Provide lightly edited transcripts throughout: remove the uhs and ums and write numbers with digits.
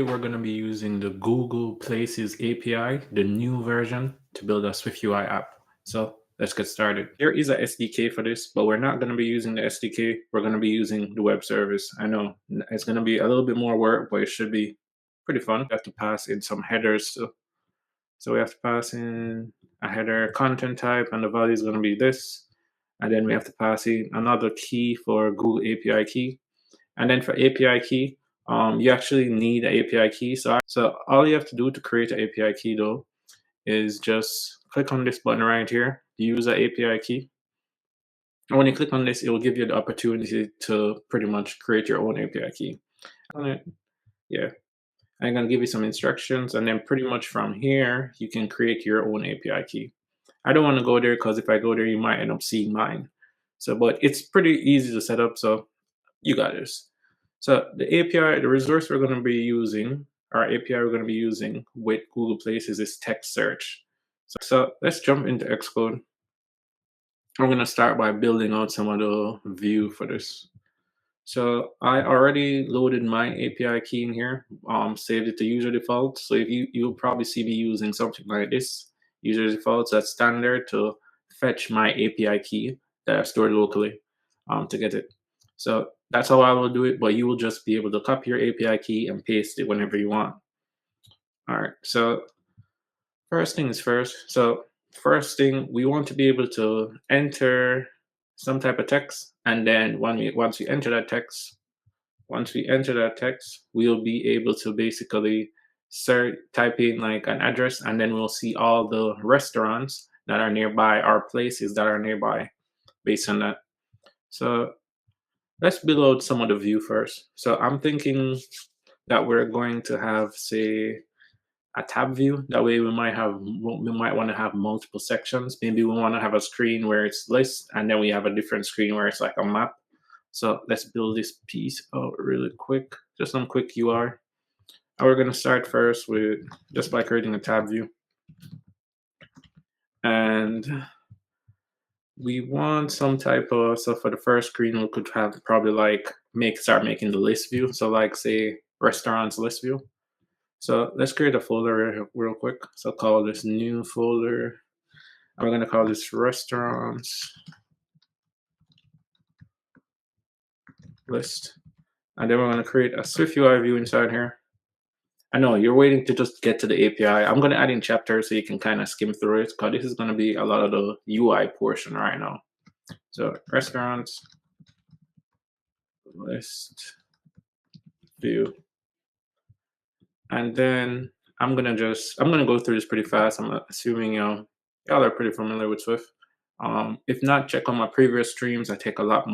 We're going to be using the Google Places API, the new version, to build a SwiftUI app. So let's get started. There is a SDK for this, but we're not going to be using the SDK. We're going to be using the web service. I know it's going to be a little bit more work, but it should be pretty fun. We have to pass in some headers. So we have to pass in a header content type, and the value is going to be this. And then we have to pass in another key for Google API key. And then for API key, you actually need an API key. So all you have to do to create an API key though is just click on this button right here, use an API key. And when you click on this, it will give you the opportunity to pretty much create your own API key. Yeah, I'm gonna give you some instructions, and then pretty much from here, you can create your own API key. I don't want to go there because if I go there, you might end up seeing mine. So, but it's pretty easy to set up. So you got this. So the API, the resource we're going to be using, our API we're going to be using with Google Places is text search. So let's jump into Xcode. I'm going to start by building out some of the view for this. So I already loaded my API key in here, saved it to user default. So if you'll probably see me using something like this, user defaults, that's standard to fetch my API key that I've stored locally to get it. So that's how I will do it, but you will just be able to copy your API key and paste it whenever you want. All right, so first things first. So first thing, we want to be able to enter some type of text, and then once we enter that text, we'll be able to basically type in like an address, and then we'll see all the restaurants that are nearby, or places that are nearby based on that. So let's build out some of the view first. So I'm thinking that we're going to have, say, a tab view. That way we might want to have multiple sections. Maybe we want to have a screen where it's list, and then we have a different screen where it's like a map. So let's build this piece out really quick, just some quick UI. And we're going to start first with just by creating a tab view. And we want some type of, so for the first screen, we could have probably like start making the list view. So like say restaurants list view. So let's create a folder real quick. So call this new folder. And we're going to call this restaurants list. And then we're going to create a SwiftUI view inside here. I know you're waiting to just get to the API. I'm going to add in chapters so you can kind of skim through it, because this is going to be a lot of the UI portion right now. So restaurants list view. And then I'm going to go through this pretty fast. I'm assuming y'all are pretty familiar with Swift. If not, check on my previous streams. I take a lot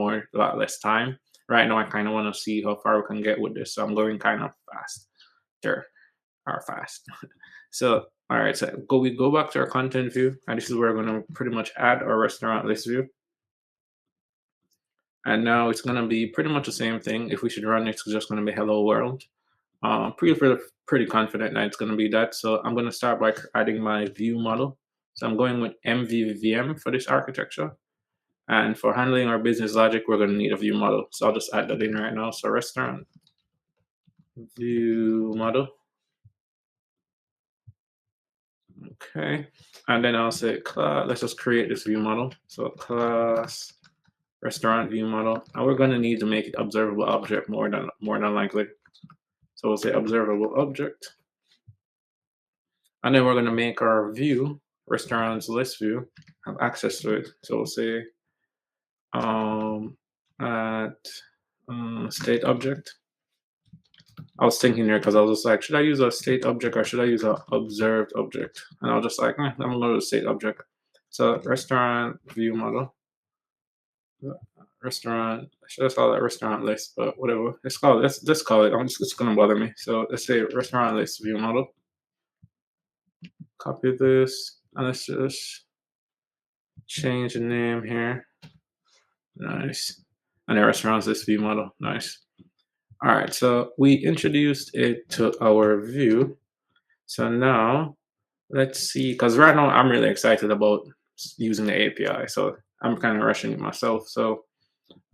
less time. Right now, I kind of want to see how far we can get with this. So I'm going kind of fast. So, all right, so we go back to our content view, and this is where we're going to pretty much add our restaurant list view. And now it's going to be pretty much the same thing. If we should run it, it's just going to be hello world. Pretty confident that it's going to be that. So I'm going to start by adding my view model. So I'm going with MVVM for this architecture. And for handling our business logic, we're going to need a view model. So I'll just add that in right now. So restaurant view model. Okay. And then I'll say class, let's just create this view model. So class restaurant view model. And we're going to need to make it observable object more than likely. So we'll say observable object. And then we're going to make our view, restaurants list view, have access to it. So we'll say state object. I was thinking here because I was just like, should I use a state object or should I use an observed object? And I was just like, I'm going to go to state object. So restaurant view model. Restaurant, should I call that restaurant list? But whatever. Let's call it. Let's call it. It's going to bother me. So let's say restaurant list view model. Copy this. And let's just change the name here. Nice. And the restaurants list view model. Nice. All right, so we introduced it to our view. So now let's see, because right now I'm really excited about using the API. So I'm kind of rushing it myself. So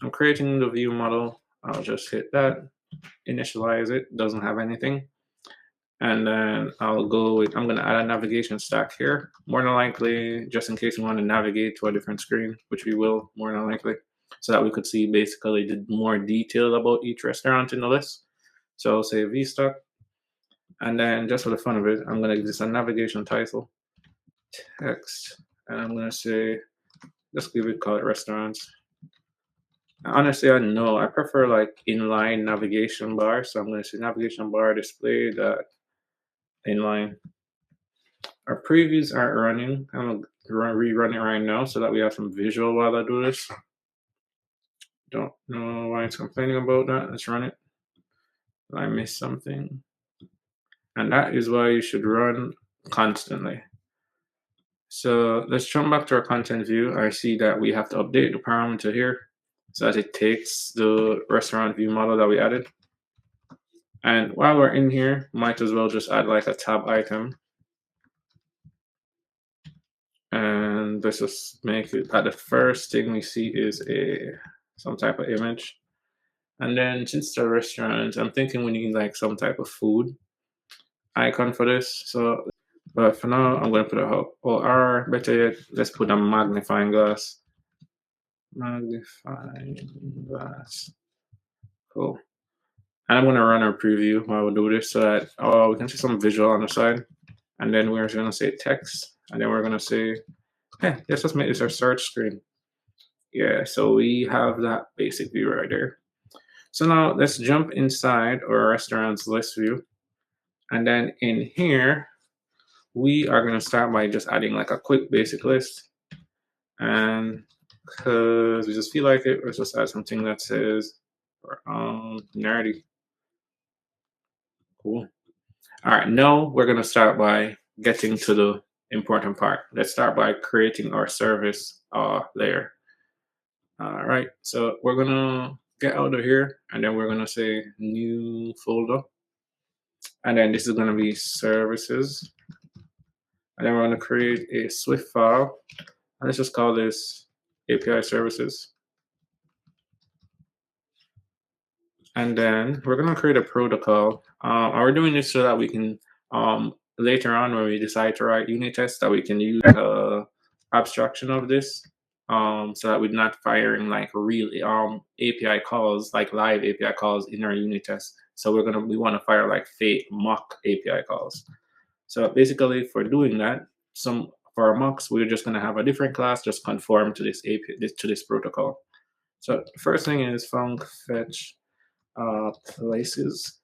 I'm creating the view model. I'll just hit that, initialize it, doesn't have anything. And then I'm going to add a navigation stack here, more than likely, just in case we want to navigate to a different screen, which we will more than likely, so that we could see basically the more detail about each restaurant in the list. So I'll say vstock, and then just for the fun of it, I'm going to give this a navigation title, text, and I'm going to say, just call it restaurants. Honestly, I know I prefer like inline navigation bar, so I'm going to say navigation bar display that inline. Our previews aren't running. I'm gonna rerun it right now so that we have some visual while I do this. Don't know why it's complaining about that. Let's run it. I missed something. And that is why you should run constantly. So let's jump back to our content view. I see that we have to update the parameter here so that it takes the restaurant view model that we added. And while we're in here, might as well just add like a tab item. And let's just make it that the first thing we see is some type of image. And then since the restaurant, I'm thinking we need like some type of food icon for this. So, but for now, I'm going to put a or better yet, let's put a magnifying glass. Magnifying glass. Cool. And I'm going to run our preview while we do this so that we can see some visual on the side. And then we're going to say text. And then we're going to say, hey, let's just make this our search screen. Yeah, so we have that basic view right there. So now let's jump inside our restaurant's list view. And then in here, we are going to start by just adding like a quick basic list. And because we just feel like it, let's just add something that says nerdy. Cool. All right, now we're going to start by getting to the important part. Let's start by creating our service layer. All right, so we're going to get out of here, and then we're going to say new folder. And then this is going to be services. And then we're going to create a Swift file. And let's just call this API services. And then we're going to create a protocol. And we're doing this so that we can, later on when we decide to write unit tests, that we can use abstraction of this. So that we're not firing like real API calls, like live API calls in our unit test. So we want to fire like fake mock API calls. So basically, for doing that, for our mocks, we're just going to have a different class just conform to this API to this protocol. So first thing is func fetch places,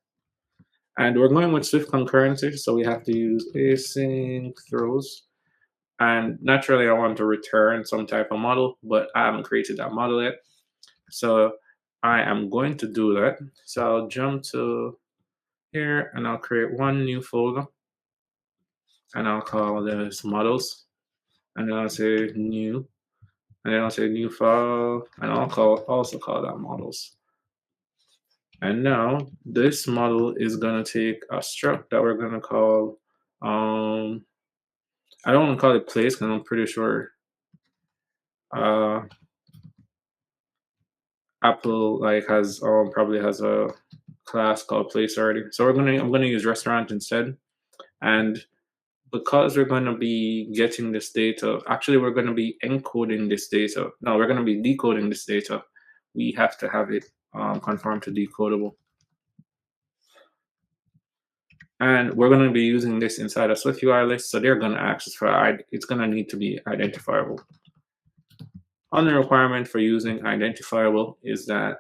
and we're going with Swift concurrency, so we have to use async throws. And naturally, I want to return some type of model, but I haven't created that model yet. So I am going to do that. So I'll jump to here and I'll create one new folder. And I'll call this models. And then I'll say new. And then I'll say new file. And I'll also call that models. And now this model is going to take a struct that we're going to call I don't want to call it place because I'm pretty sure Apple probably has a class called place already. So I'm gonna use restaurant instead. And because we're going to be getting this data, actually we're going to be encoding this data. No, we're going to be decoding this data. We have to have it conform to decodable. And we're going to be using this inside a SwiftUI list, so they're going to access it's going to need to be identifiable. Another requirement for using identifiable is that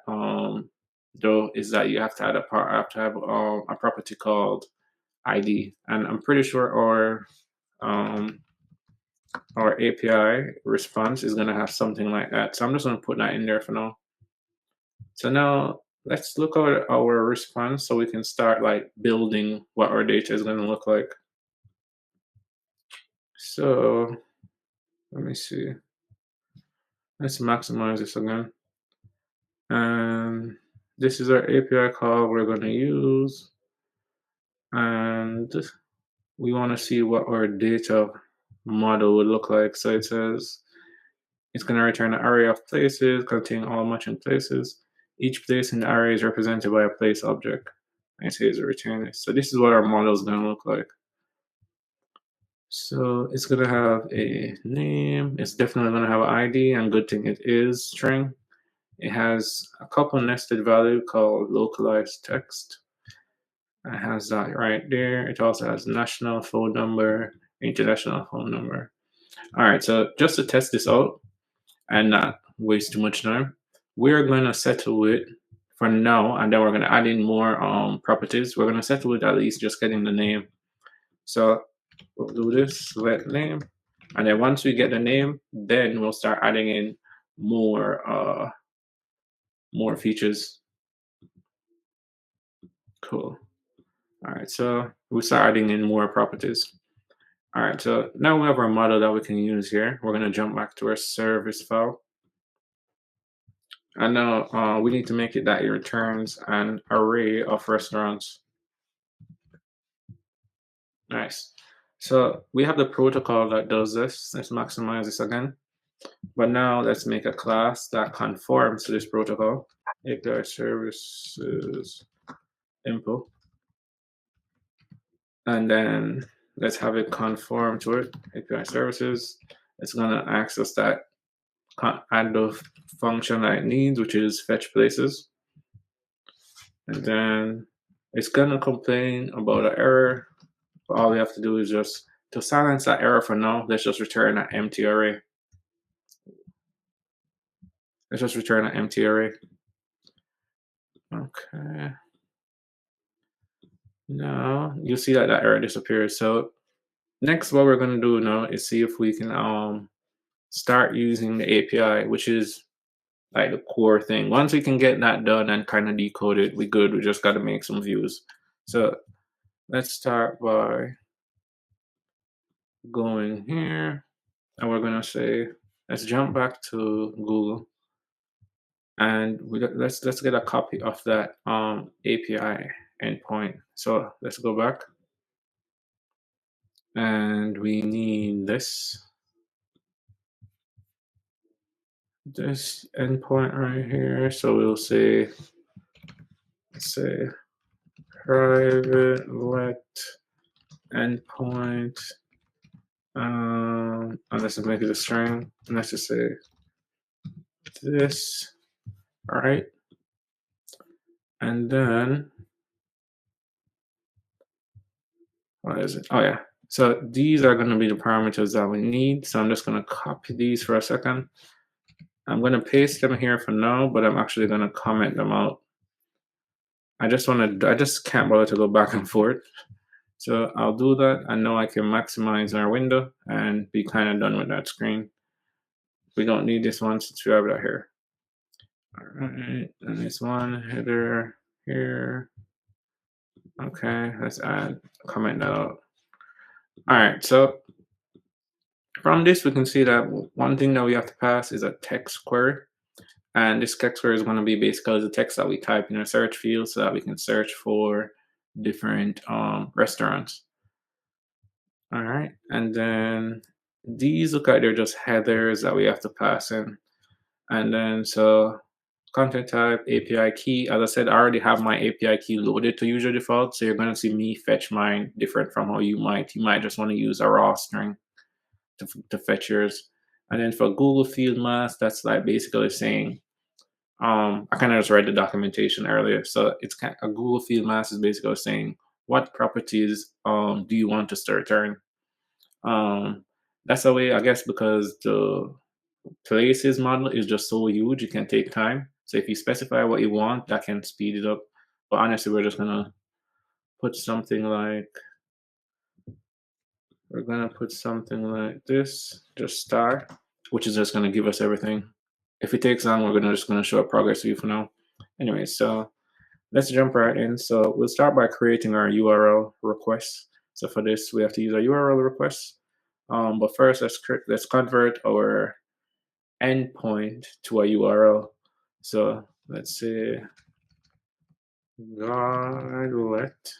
you have to have a property called ID, and I'm pretty sure our API response is going to have something like that. So I'm just going to put that in there for now. So now let's look at our response so we can start like building what our data is going to look like. So let me see. Let's maximize this again. And this is our API call we're going to use. And we want to see what our data model would look like. So it says it's going to return an array of places containing all matching places. Each place in the array is represented by a place object. and say it's a return this. So this is what our model is going to look like. So it's going to have a name. It's definitely going to have an ID, and good thing it is string. It has a couple nested value called localized text. It has that right there. It also has national phone number, international phone number. All right, so just to test this out and not waste too much time, we're going to settle it for now, and then we're going to add in more properties. We're going to settle with at least just getting the name. So we'll do this, let name, and then once we get the name, then we'll start adding in more more features. Cool. All right, so we start adding in more properties. All right, so now we have our model that we can use here. We're going to jump back to our service file. And now we need to make it that it returns an array of restaurants. Nice. So we have the protocol that does this. Let's maximize this again. But now let's make a class that conforms to this protocol. API services info. And then let's have it conform to it. API services. It's going to access that add the function that it needs, which is fetch places. And then it's going to complain about an error. But all we have to do is just, to silence that error for now, let's just return an empty array. Let's just return an empty array. Okay. Now you see that that error disappears. So next, what we're going to do now is see if we can start using the API, which is like the core thing. Once we can get that done and kind of decode it, we good. We just got to make some views. So let's start by going here, and we're going to say, let's jump back to Google, and let's get a copy of that API endpoint. So let's go back, and we need this endpoint right here. So we'll say private let endpoint, and let's make it a string, and let's just say this. All right, and then what is it? Oh yeah. So these are going to be the parameters that we need. So I'm just going to copy these for a second. I'm going to paste them here for now, but I'm actually going to comment them out. I just can't bother to go back and forth. So I'll do that. I know I can maximize our window and be kind of done with that screen. We don't need this one since we have that here. All right, and this one header here. Okay, let's comment that out. All right, so from this, we can see that one thing that we have to pass is a text query. And this text query is going to be basically the text that we type in a search field so that we can search for different restaurants. All right. And then these look like they're just headers that we have to pass in. And then so content type, API key. As I said, I already have my API key loaded to user default. So you're going to see me fetch mine different from how you might. You might just want to use a raw string to fetch yours. And then for Google field mask, that's like basically saying, I kind of just read the documentation earlier. So it's kind of, a Google field mask is basically saying what properties do you want us to return. That's a way, I guess, because the places model is just so huge, it can take time. So if you specify what you want, that can speed it up. But honestly, we're just gonna put something like this, just star, which is just gonna give us everything. If it takes long, we're just gonna show a progress view for now. Anyway, so let's jump right in. So we'll start by creating our URL request. So for this, we have to use a URL request. But first, let's convert our endpoint to a URL. So let's say let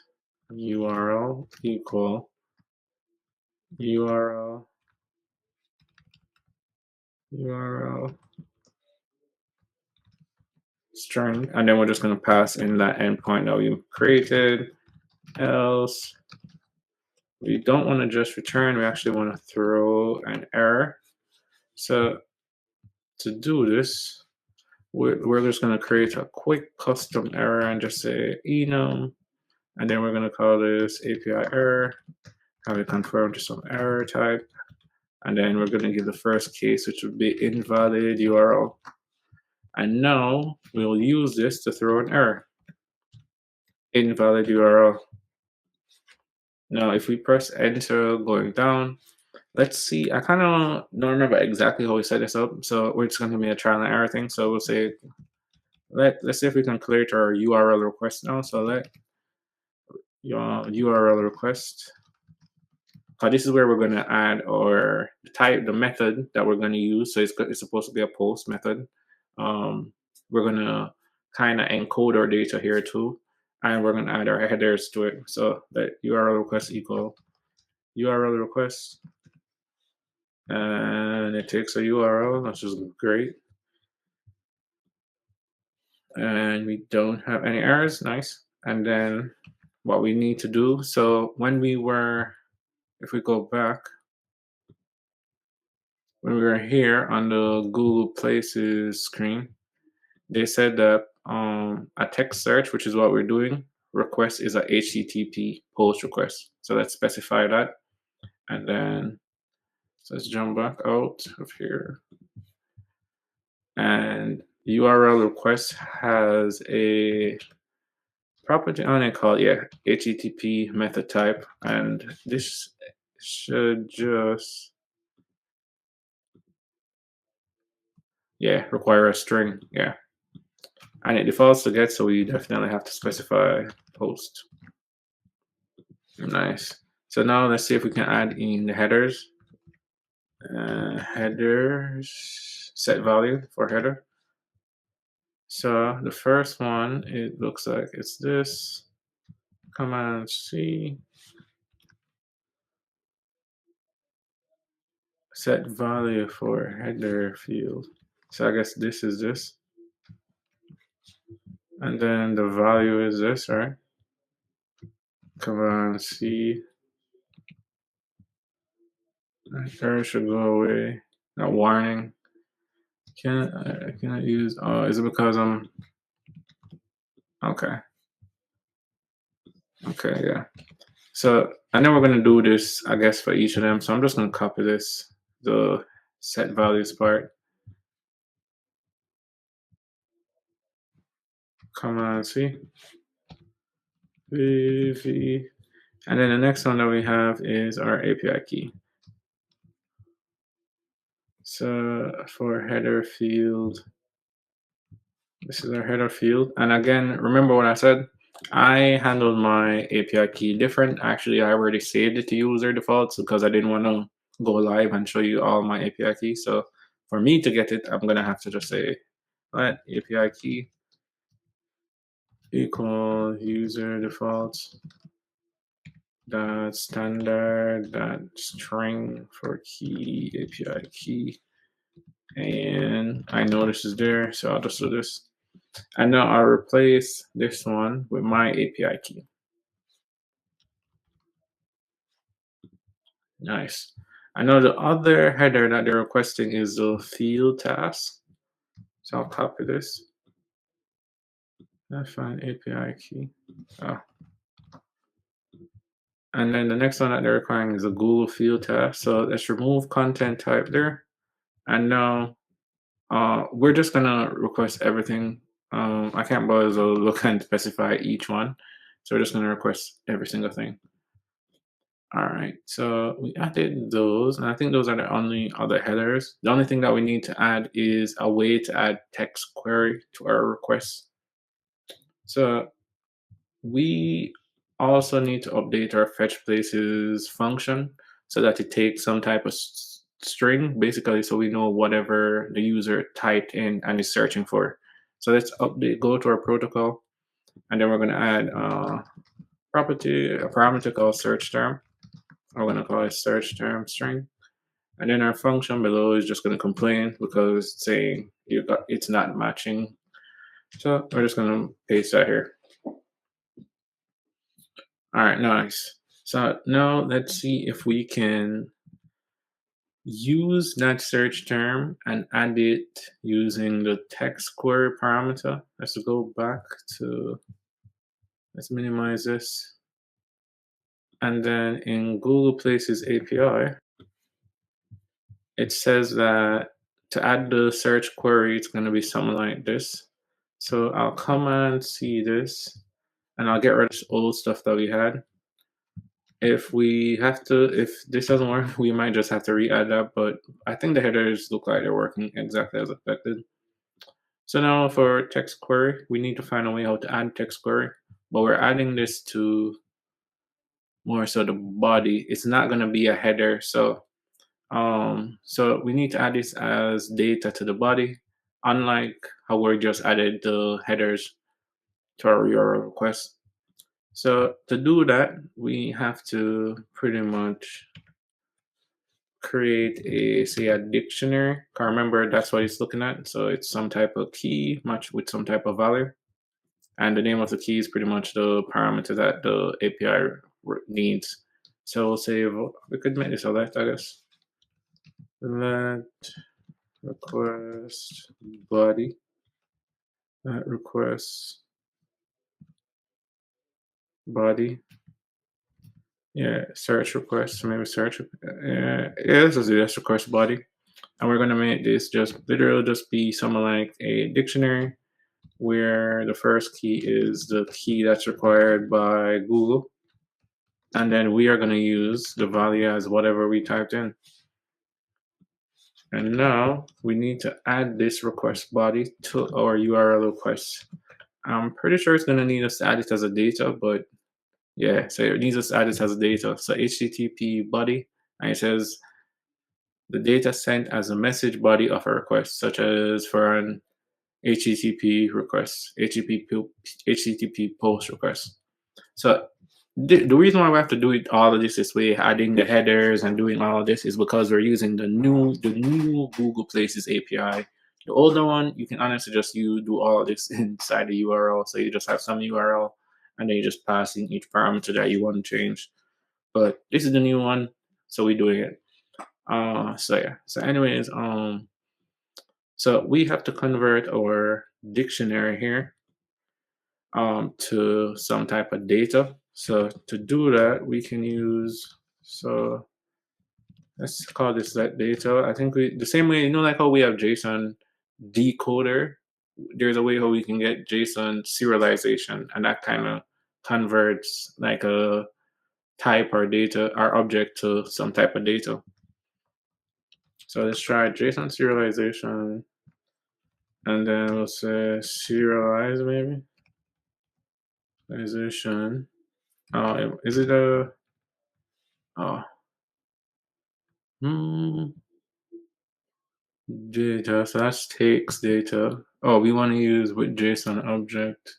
URL equal URL string, and then we're just going to pass in that endpoint that we created. Else, we don't want to just return, we actually want to throw an error. So to do this, we're just going to create a quick custom error and just say enum, and then we're going to call this API error, have it confirm to some error type, and then we're going to give the first case, which would be invalid URL. And now we'll use this to throw an error. Invalid URL. Now, if we press enter going down, let's see. I kind of don't remember exactly how we set this up, so we're just going to be a trial and error thing. So we'll say, let's see if we can clear it our URL request now. So let URL request. This is where we're going to add our type, the method that we're going to use. So it's supposed to be a post method. We're going to kind of encode our data here too, and we're going to add our headers to it. So let URL request equal URL request, and it takes a URL, which is great. And we don't have any errors. Nice. And then what we need to do, so if we go back, when we were here on the Google Places screen, they said that a text search, which is what we're doing, request is a HTTP post request. So let's specify that. And then so let's jump back out of here. And URL request has a property on it called HTTP method type, and this should just require a string, and it defaults to get, so we definitely have to specify post. Nice. So now let's see if we can add in the headers. Headers set value for header. So the first one, it looks like it's this. Command C. Set value for header field. So I guess this is this. And then the value is this, right? Command C. Error should go away. Not warning. Can I use? Oh, is it because I'm? Okay. Okay, yeah. So I know we're gonna do this, I guess, for each of them. So I'm just gonna copy this, the set values part. Command C. VV. And then the next one that we have is our API key. So for header field, this is our header field. And again, remember what I said? I handled my API key different. Actually, I already saved it to user defaults because I didn't want to go live and show you all my API keys. So for me to get it, I'm going to have to just say let API key equal user defaults dot standard dot string for key API key. And I know this is there, so I'll just do this. And now I'll replace this one with my API key. Nice. I know the other header that they're requesting is the field task. So I'll copy this. I find API key. Oh. And then the next one that they're requiring is a Google field task. So let's remove content type there. And now we're just gonna request everything. I can't bother to look and specify each one. So we're just gonna request every single thing. All right, so we added those, and I think those are the only other headers. The only thing that we need to add is a way to add text query to our request. So we also need to update our fetch places function so that it takes some type of string, basically, so we know whatever the user typed in and is searching for. So let's go to our protocol, and then we're going to add a parameter called search term. We're going to call it search term string. And then our function below is just going to complain because it's saying it's not matching So we're just gonna paste that here. All right, nice. So now let's see if we can use that search term and add it using the text query parameter. Let's go back to, let's minimize this. And then in Google Places API, it says that to add the search query, it's going to be something like this. So I'll come and see this, and I'll get rid of this old stuff that we had. If this doesn't work, we might just have to re-add that, but I think the headers look like they're working exactly as expected. So now for text query, we need to find a way how to add text query, but we're adding this to more so the body. It's not going to be a header. So we need to add this as data to the body, unlike how we just added the headers to our URL request. So to do that, we have to pretty much create a dictionary. Can't remember, that's what it's looking at. So it's some type of key matched with some type of value. And the name of the key is pretty much the parameter that the API needs. So we'll say, we could make this a let, I guess. Let request body, let request body. Yeah, search request, maybe search. Yeah, let's just do this request body. And we're going to make this just literally just be something like a dictionary where the first key is the key that's required by Google. And then we are going to use the value as whatever we typed in. And now we need to add this request body to our URL request. I'm pretty sure it's going to need us to add it as a data, but yeah, so it needs us to add it as a data. So HTTP body, and it says the data sent as a message body of a request, such as for an HTTP request, HTTP post request. So the reason why we have to do it all of this way, adding the headers and doing all of this, is because we're using the new Google Places API. The older one, you can honestly just do all of this inside the URL. So you just have some URL and then you just pass in each parameter that you want to change. But this is the new one, so we're doing it. So yeah. So anyways, so we have to convert our dictionary here to some type of data. So to do that, we can use, so let's call this let data. I think the same way, like how we have JSON decoder, there's a way how we can get JSON serialization, and that kind of converts like a type or data or object to some type of data. So let's try JSON serialization, and then we'll say serialize maybe. Serialization. Is it a data? So that's takes data. Oh, we want to use with JSON object,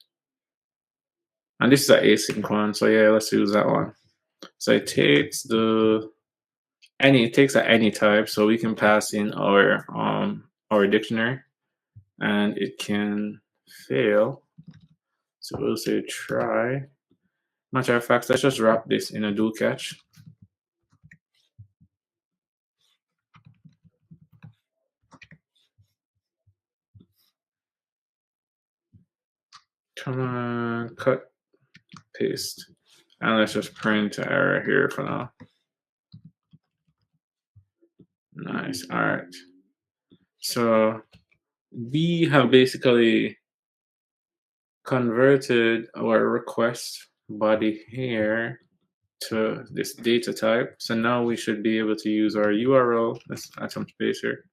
and this is an async one. So yeah, let's use that one. So it takes it takes any type, so we can pass in our dictionary, and it can fail. So we'll say try. Matter of fact, let's just wrap this in a do catch. Come on, cut, paste, and let's just print error here for now. Nice. All right. So we have basically converted our request body here to this data type. So now we should be able to use our URL. Let's add some space here.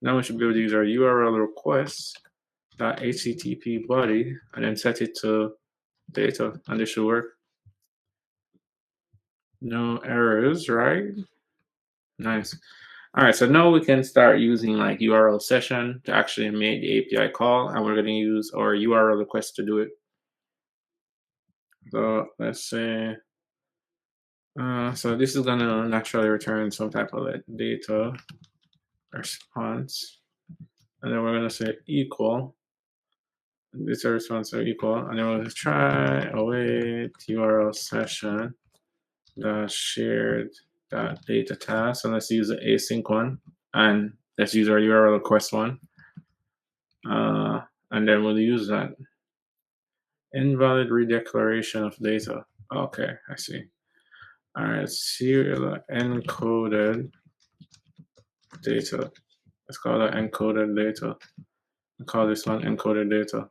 Now we should be able to use our URL request.http body and then set it to data, and this should work. No errors, right? Nice. All right, so now we can start using like URL session to actually make the API call, and we're going to use our URL request to do it. So let's say, so this is going to naturally return some type of data response, and then we're going to say equal. This response are equal, and then we'll try await URL session the shared data task, and let's use the async one, and let's use our URL request one, and then we'll use that invalid redeclaration of data. Okay, I see. All right, serial encoded data. Let's call that encoded data. I'll call this one encoded data.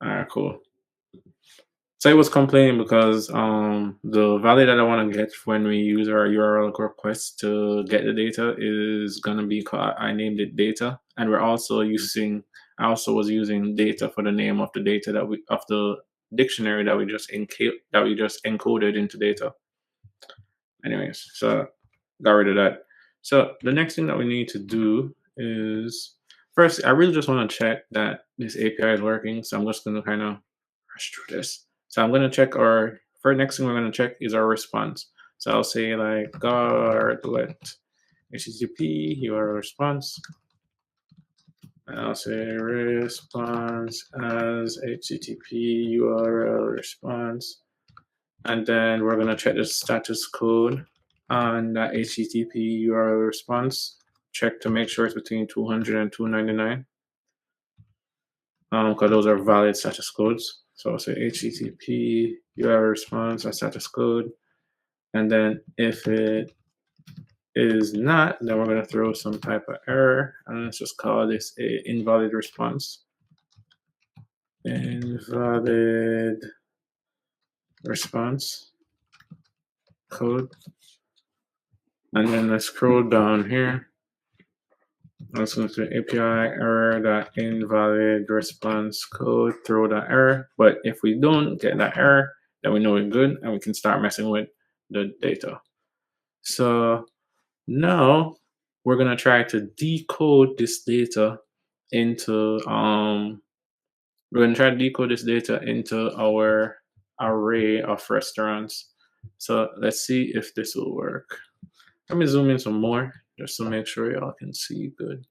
All right, cool. So it was complaining because the value that I want to get when we use our URL request to get the data is gonna be called, I named it data, and we're also using, I also was using data for the name of the data that we, of the dictionary that we just encoded into data. Anyways, so got rid of that. So the next thing that we need to do is, first, I really just want to check that this API is working. So I'm just going to kind of rush through this. So I'm going to check our, for next thing we're going to check is our response. So I'll say like guard let HTTP URL response. And I'll say response as HTTP URL response. And then we're going to check the status code on that HTTP URL response. Check to make sure it's between 200 and 299. Because those are valid status codes. So I'll say HTTP URL response as status code. And then if it is not, then we're going to throw some type of error. And let's just call this a invalid response. Invalid response code. And then let's scroll down here. Let's go to API error that invalid response code, throw that error. But if we don't get that error, then we know it's good and we can start messing with the data. So now we're gonna try to decode this data into our array of restaurants. So let's see if this will work. Let me zoom in some more just to make sure y'all can see good.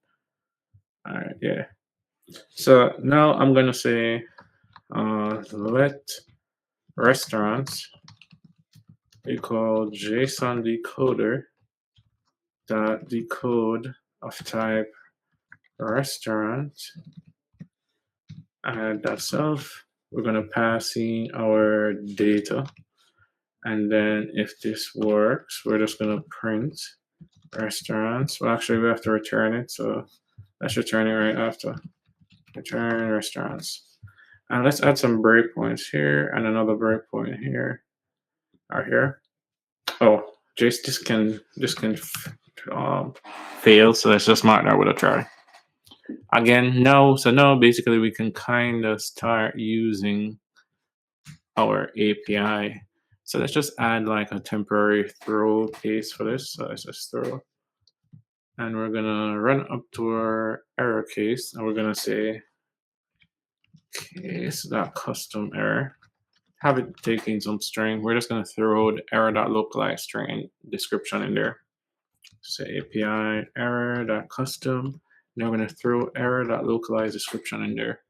All right, yeah. So now I'm gonna say let restaurants equal JSON decoder dot decode of type restaurant and dot self. We're gonna pass in our data, and then if this works, we're just gonna print restaurants. Well, actually, we have to return it, so let's return it right after. Return restaurants. And let's add some breakpoints here and another breakpoint here or here. Oh, Jace, this can fail, so let's just mark that with a try. Again, no. So now basically we can kind of start using our API. So let's just add like a temporary throw case for this. So let's just throw. And we're gonna run up to our error case and we're gonna say case.custom error. Have it taking some string. We're just gonna throw the error.localize string description in there. Say API error.custom. Now we're gonna throw error.localize description in there.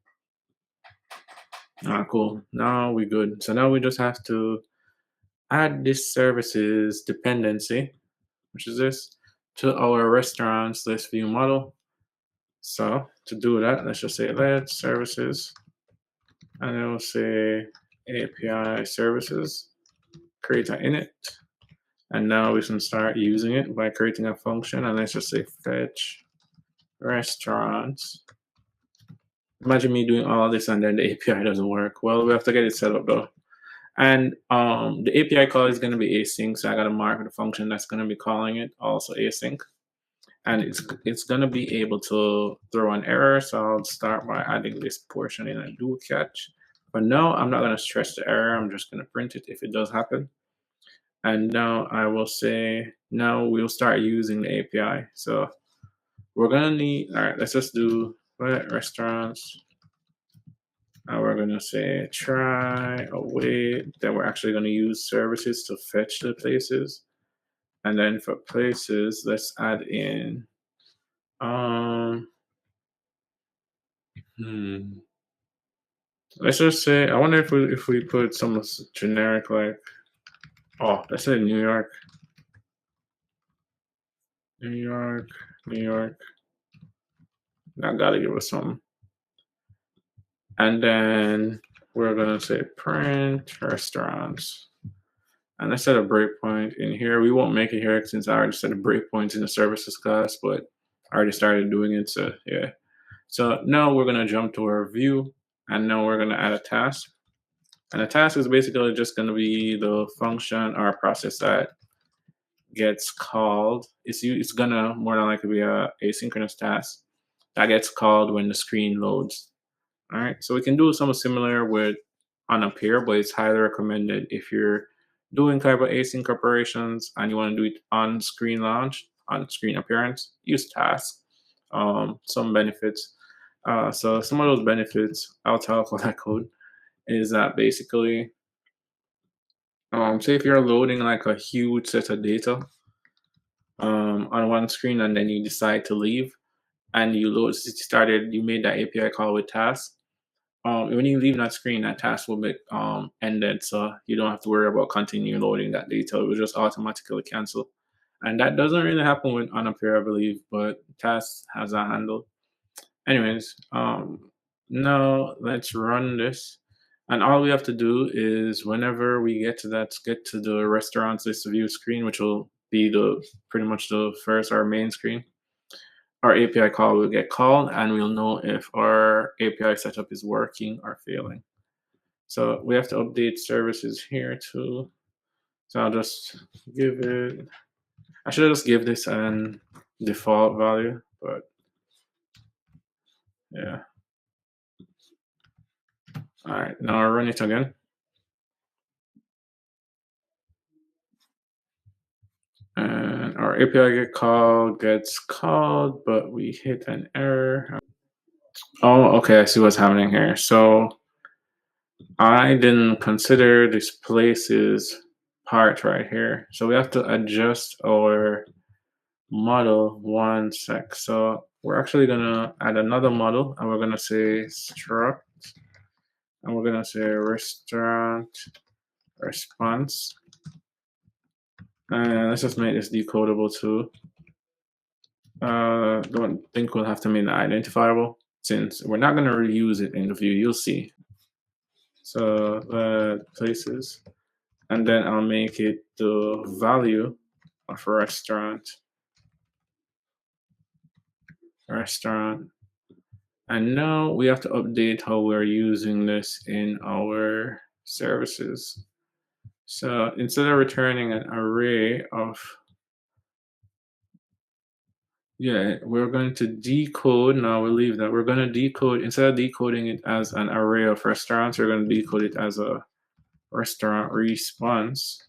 Cool. Now we're good. So now we just have to add this services dependency, which is this, to our restaurants list view model. So to do that, let's just say let services, and then we'll say API services, create an init, and now we can start using it by creating a function, and let's just say fetch restaurants. Imagine me doing all this and then the API doesn't work. Well, we have to get it set up though. And the API call is going to be async, so I got to mark the function that's going to be calling it also async. And it's going to be able to throw an error, so I'll start by adding this portion in a do catch. But no, I'm not going to stretch the error. I'm just going to print it if it does happen. And now I will say, now we'll start using the API. So we're going to need, all right, let's just do restaurants. Now we're going to say try await. Then we're actually going to use services to fetch the places. And then for places, let's add in Let's just say I wonder if we put some generic like, oh, let's say New York, New York, New York. I gotta give us something. And then we're gonna say print restaurants. And let's set a breakpoint in here. We won't make it here since I already set a breakpoint in the services class, but I already started doing it. So yeah. So now we're gonna jump to our view, and now we're gonna add a task. And a task is basically just gonna be the function or process that gets called. It's gonna more than likely be a asynchronous task that gets called when the screen loads. All right, so we can do something similar with on up here, but it's highly recommended if you're doing kind of async operations and you want to do it on screen launch, on screen appearance, use task. Some benefits. So some of those benefits, I'll talk about that code, is that basically, say if you're loading like a huge set of data on one screen and then you decide to leave and you made that API call with task. When you leave that screen, that task will be ended, so you don't have to worry about continue loading that data. It will just automatically cancel, and that doesn't really happen with Unappear, I believe, but task has that handled. Anyways, now let's run this, and all we have to do is whenever we get to the restaurants list view screen, which will be the pretty much the first our main screen. Our API call will get called and we'll know if our API setup is working or failing. So we have to update services here too. So I'll just give it, I should just give this an default value, but yeah. All right, now I'll run it again. And our API gets called, but we hit an error. Oh, okay, I see what's happening here. So I didn't consider this places part right here. So we have to adjust our model one sec. So we're actually gonna add another model and we're gonna say struct and we're gonna say restaurant response. And let's just make this decodable too. Don't think we'll have to make it identifiable since we're not gonna reuse it in the view, you'll see. So places. And then I'll make it the value of restaurant. And now we have to update how we're using this in our services. So instead of returning an array of, we're going to decode. Now we'll leave that. We're going to decode, instead of decoding it as an array of restaurants, we're going to decode it as a restaurant response.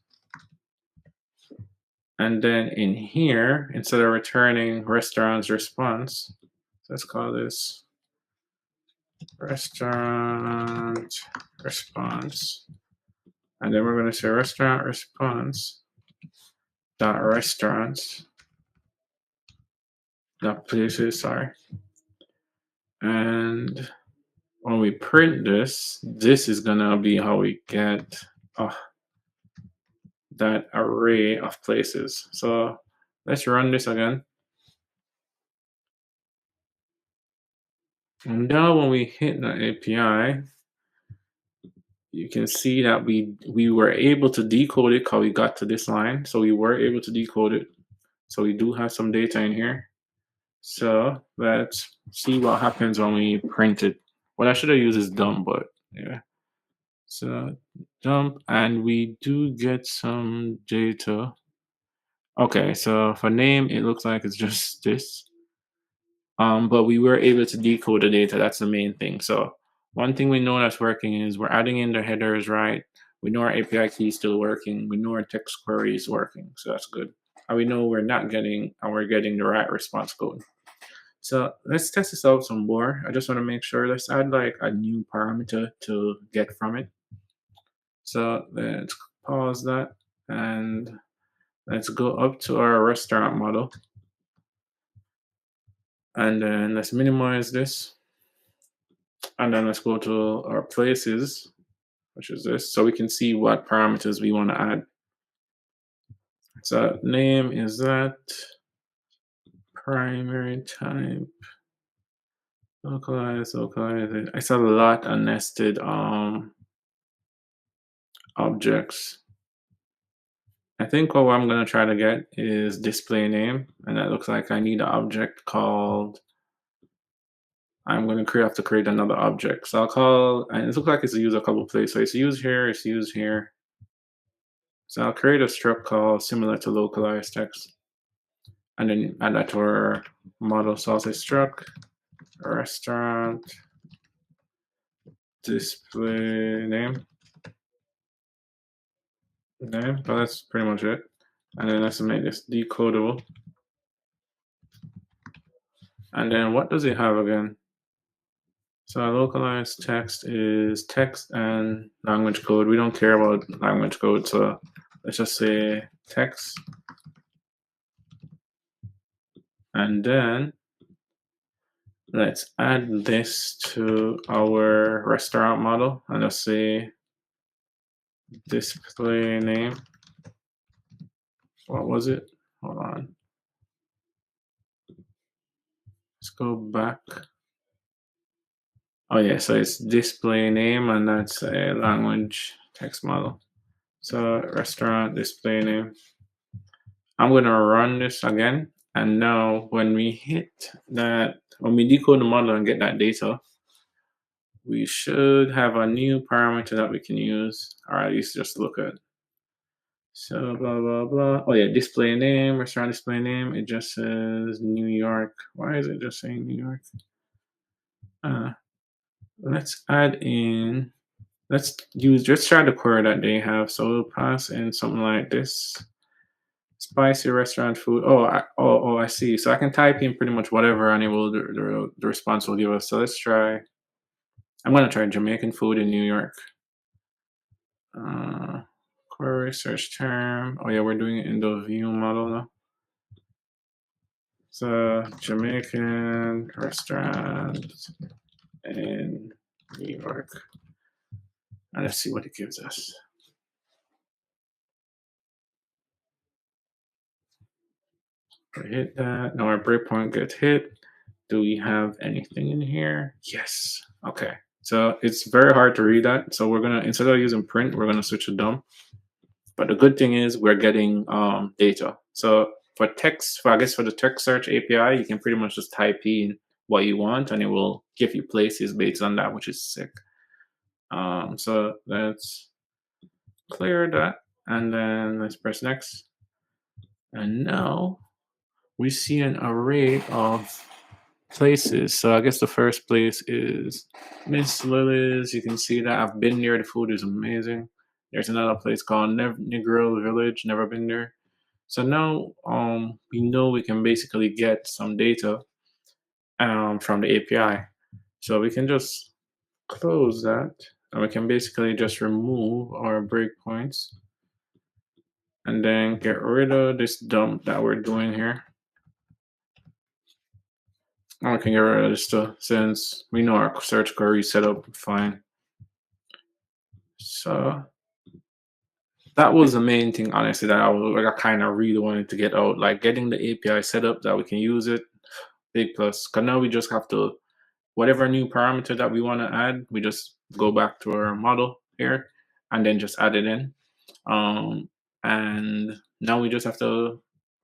And then in here, instead of returning restaurant's response, let's call this restaurant response. And then we're going to say restaurant response dot restaurants dot places, sorry. And when we print this, this is going to be how we get that array of places. So let's run this again. And now when we hit the API, you can see that we were able to decode it because we got to this line. So we were able to decode it. So we do have some data in here. So let's see what happens when we print it. What I should have used is dump, but yeah. So dump, and we do get some data. Okay, so for name, it looks like it's just this. But we were able to decode the data. That's the main thing. So one thing we know that's working is we're adding in the headers right. We know our API key is still working. We know our text query is working. So that's good. And we know we're not getting, and we're getting the right response code. So let's test this out some more. I just want to make sure. Let's add like a new parameter to get from it. So let's pause that and let's go up to our restaurant model. And then let's minimize this. And then let's go to our places, which is this, so we can see what parameters we want to add. So name is that, primary type, localize. It's a lot of nested objects. I think what I'm gonna try to get is display name, and that looks like I need an object called. I'm gonna have to create another object. So I'll call, and it looks like it's used a couple places. So it's used here, it's used here. So I'll create a struct call similar to localized text, and then add that to our model. So I'll say struct restaurant display name. But that's pretty much it. And then let's make this decodable. And then what does it have again? So our localized text is text and language code. We don't care about language code, so let's just say text. And then let's add this to our restaurant model, and let's say display name. What was it? Hold on. Let's go back. Oh yeah, so it's display name, and that's a language text model. So restaurant display name. I'm gonna run this again, and now when we hit that, when we decode the model and get that data, we should have a new parameter that we can use, or at least just look at. So blah blah blah. Oh yeah, display name, restaurant display name. It just says New York. Why is it just saying New York? Let's add in. Let's try the query that they have. So we'll pass in something like this. Spicy restaurant food. I see. So I can type in pretty much whatever, and it will the response will give us. So let's try. I'm gonna try Jamaican food in New York. Query search term. Oh yeah, we're doing it in the view model now. So Jamaican restaurant in New York. And let's see what it gives us. We hit that. Now our breakpoint gets hit. Do we have anything in here? Yes. Okay. So it's very hard to read that. So we're gonna, instead of using print, we're gonna switch to dump. But the good thing is we're getting data. So for text, I guess for the text search API, you can pretty much just type in what you want, and it will give you places based on that, which is sick. So let's clear that, and then let's press next. And now we see an array of places. So I guess the first place is Miss Lily's. You can see that I've been there. The food is amazing. There's another place called Negro Village. Never been there. So now we know we can basically get some data from the API. So we can just close that, and we can basically just remove our breakpoints, and then get rid of this dump that we're doing here. I can get rid of this stuff since we know our search query is set up fine. So that was the main thing, honestly, that I kind of really wanted to get out, like getting the API set up that we can use it. Big plus. Because now we just have to, whatever new parameter that we want to add, we just go back to our model here and then just add it in. And now we just have to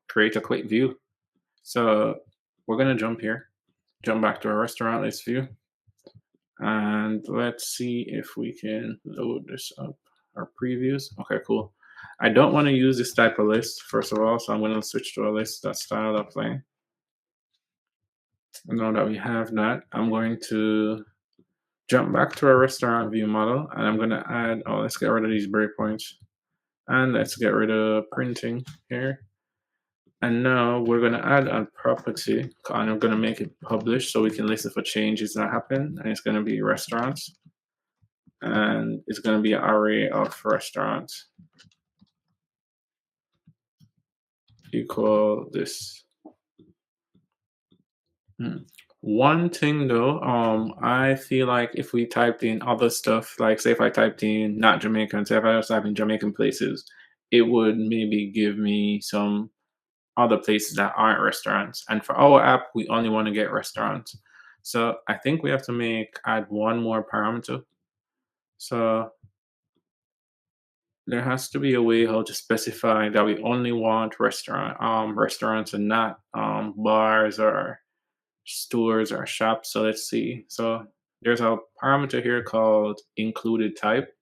create a quick view. So we're going to jump back to our restaurant list view. And let's see if we can load this up, our previews. Okay, cool. I don't want to use this type of list, first of all, so I'm going to switch to a list that's styled up plain. Now that we have that, I'm going to jump back to our restaurant view model, and I'm going to add, let's get rid of these breakpoints. And let's get rid of printing here. And now we're going to add a property, and I'm going to make it published so we can listen for changes that happen. And it's going to be restaurants. And it's going to be an array of restaurants equal this. One thing though, I feel like if we typed in other stuff, like say if I typed in not Jamaican, say if I was typing Jamaican places, it would maybe give me some other places that aren't restaurants. And for our app, we only want to get restaurants. So I think we have to add one more parameter. So there has to be a way how to specify that we only want restaurants and not bars or stores or shops. So let's see. So there's a parameter here called included type.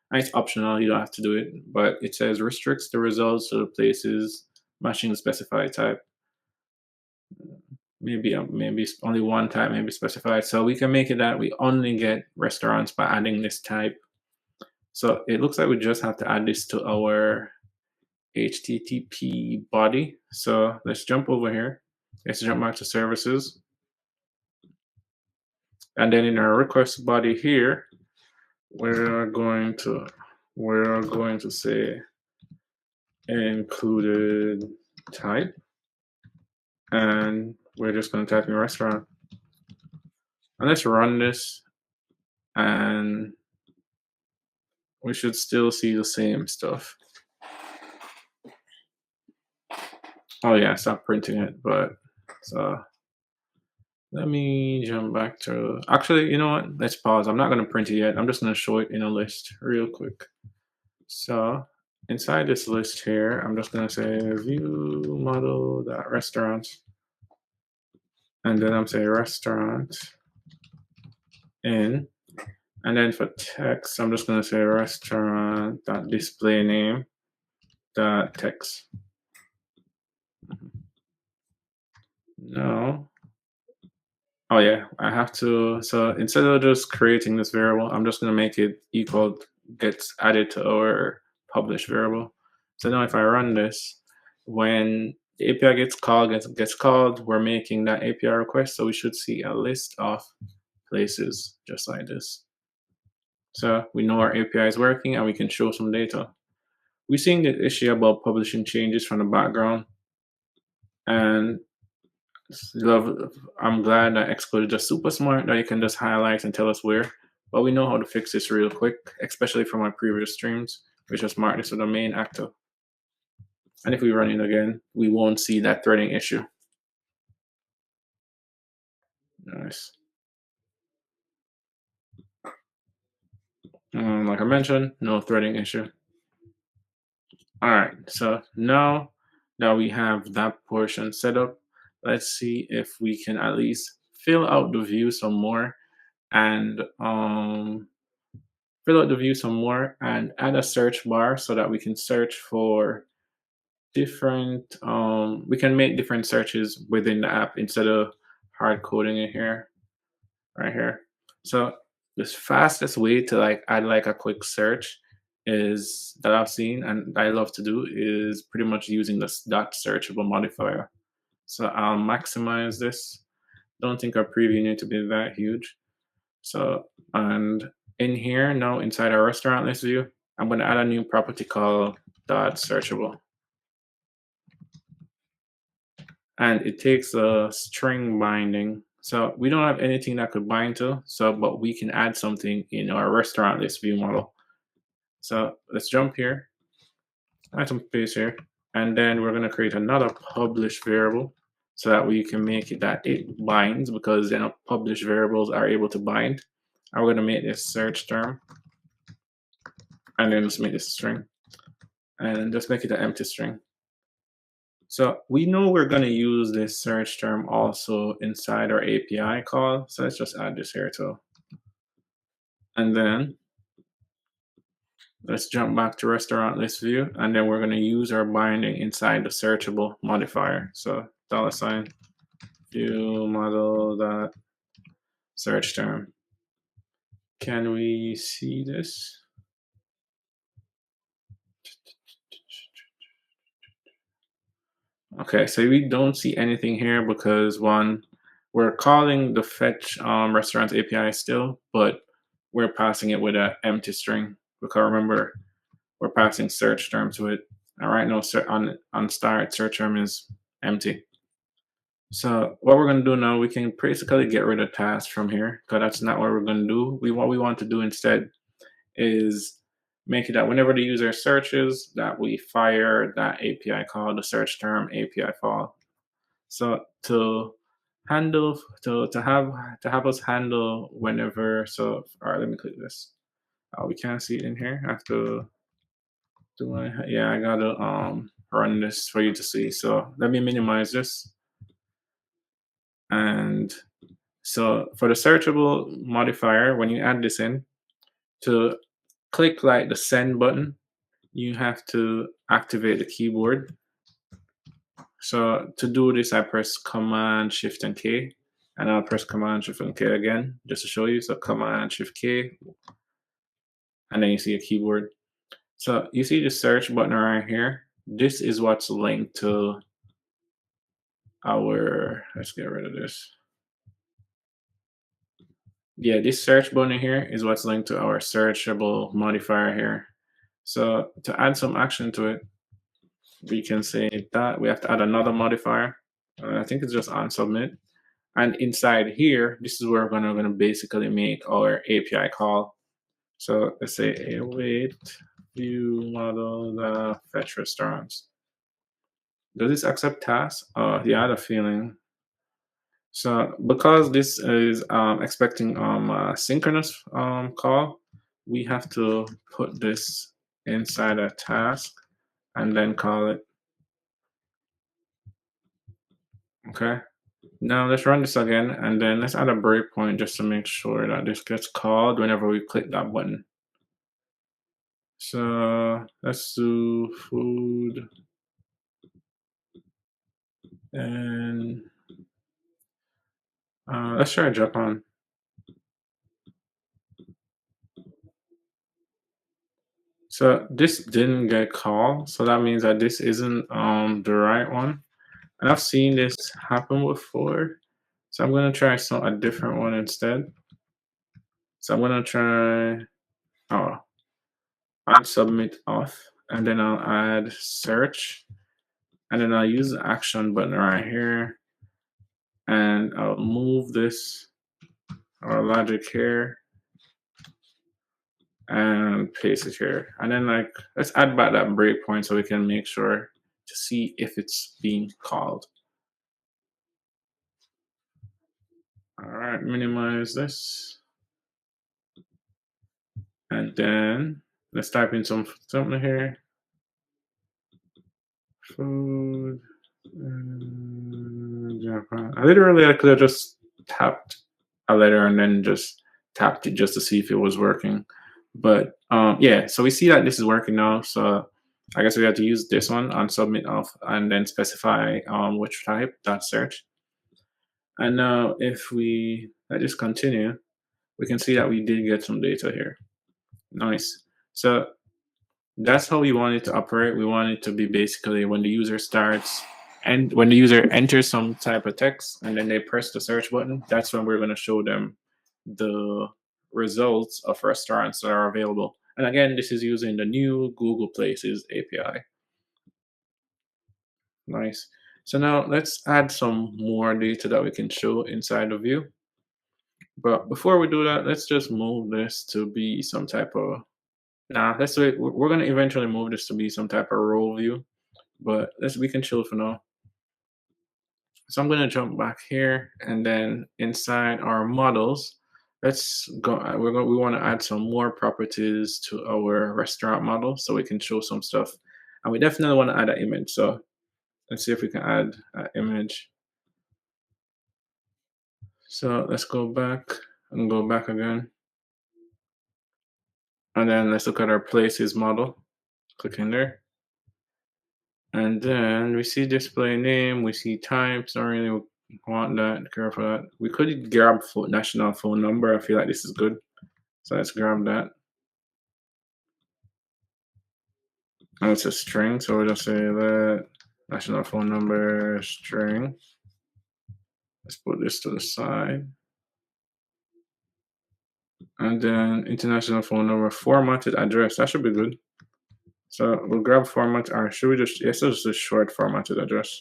And it's optional, you don't have to do it, but it says restricts the results to the places matching the specified type. Maybe only one type maybe specified. So we can make it that we only get restaurants by adding this type. So it looks like we just have to add this to our HTTP body. So let's jump over here. Let's jump back to services. And then in our request body here, we're going to say included type, and we're just going to type in restaurant. And let's run this, and we should still see the same stuff. Oh yeah, stop printing it, but so let me jump back to, actually, you know what? Let's pause. I'm not going to print it yet. I'm just going to show it in a list real quick. So inside this list here, I'm just going to say view model restaurants, and then I'm saying restaurant in, and then for text, I'm just going to say restaurant display name text. No. Oh yeah, I have to. So instead of just creating this variable, I'm just going to make it equal gets added to our publish variable. So now if I run this, when the API gets called, we're making that API request. So we should see a list of places just like this. So we know our API is working and we can show some data. We're seeing the issue about publishing changes from the background, and I'm glad that Xcode is just super smart that you can just highlight and tell us where. But we know how to fix this real quick, especially from our previous streams. We just mark this with the main actor. And if we run it again, we won't see that threading issue. Nice. Like I mentioned, no threading issue. All right, so now that we have that portion set up, let's see if we can at least fill out the view some more and add a search bar so that we can search for different we can make different searches within the app instead of hard coding it here, right here. So the fastest way to add a quick search is that I've seen and I love to do is pretty much using this dot searchable modifier. So I'll maximize this. Don't think our preview need to be that huge. So, and in here now inside our restaurant list view, I'm going to add a new property called dot searchable. And it takes a string binding. So we don't have anything that could bind to, but we can add something in our restaurant list view model. So let's jump here, add some space here, and then we're going to create another publish variable so that we can make it that it binds, because then publish variables are able to bind. And we're going to make this search term, and then just make this a string, and just make it an empty string. So we know we're going to use this search term also inside our API call. So let's just add this here too. And then let's jump back to restaurant list view. And then we're going to use our binding inside the searchable modifier. So $ view model dot search term. Can we see this? Okay, so we don't see anything here because one, we're calling the fetch restaurants API still, but we're passing it with an empty string, because remember, we're passing search term to it. And right now on start, search term is empty. So what we're going to do now, we can basically get rid of tasks from here because that's not what we're going to do. What we want to do instead is make it that whenever the user searches, that we fire that API call, the search term API file. So to have us handle whenever. So all right, let me click this. Oh, we can't see it in here. I have to do I? Yeah, I gotta run this for you to see. So let me minimize this. And so for the searchable modifier, when you add this in, to click like the send button, you have to activate the keyboard. So to do this, I press Command Shift and K, and I'll press Command Shift and K again just to show you. So Command Shift K, and then you see a keyboard. So you see the search button right here. This is what's linked to our. Let's get rid of this. Yeah, this search button here is what's linked to our searchable modifier here. So to add some action to it, we can say that we have to add another modifier. I think it's just on submit. And inside here, this is where we're gonna basically make our API call. So let's say await view model the fetch restaurants. Does this accept tasks? Yeah, I had a feeling. So because this is expecting a synchronous call, we have to put this inside a task and then call it. Okay. Now let's run this again and then let's add a breakpoint just to make sure that this gets called whenever we click that button. So let's do food and let's try Japan. So this didn't get called, so that means that this isn't the right one. And I've seen this happen before. So I'm gonna try a different one instead. So I'm gonna try add submit off, and then I'll add search, and then I'll use the action button right here, and I'll move this logic here and paste it here. And then like let's add back that breakpoint so we can make sure to see if it's being called. All right, minimize this. And then let's type in something here. Food. Japan. I could have just tapped a letter and then just tapped it just to see if it was working. But yeah, so we see that this is working now. So I guess we have to use this one on submit off and then specify which type dot search. And now if we let this continue, we can see that we did get some data here. Nice. So that's how we want it to operate. We want it to be basically when the user starts and when the user enters some type of text and then they press the search button, that's when we're going to show them the results of restaurants that are available. And again, this is using the new Google Places API. Nice. So now let's add some more data that we can show inside the view. But before we do that, let's just move this to be some type of, let's wait. We're going to eventually move this to be some type of row view, but we can chill for now. So I'm going to jump back here and then inside our models, let's go. We want to add some more properties to our restaurant model so we can show some stuff. And we definitely want to add an image. So let's see if we can add an image. So let's go back and go back again. And then let's look at our places model. Click in there. And then we see display name, we see types. Don't really want that, care for that. We could grab national phone number. I feel like this is good. So let's grab that. And it's a string, so we'll just say that national phone number string. Let's put this to the side. And then international phone number formatted address. That should be good. So we'll grab format, or should we just, yes, it's just a short formatted address.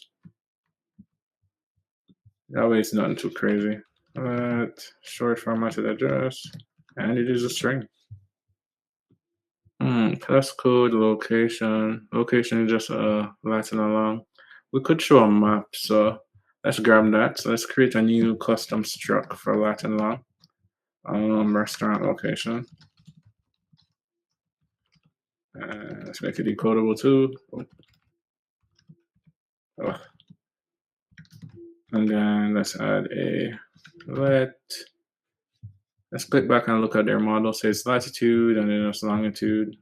That way it's nothing too crazy. But short formatted address, and it is a string. Plus code location. Location is just Latin along. We could show a map, so let's grab that. So let's create a new custom struct for Latin long. Restaurant location. Let's make it decodable too. Oh. And then let's add a let's click back and look at their model. Say it's latitude and then it's longitude.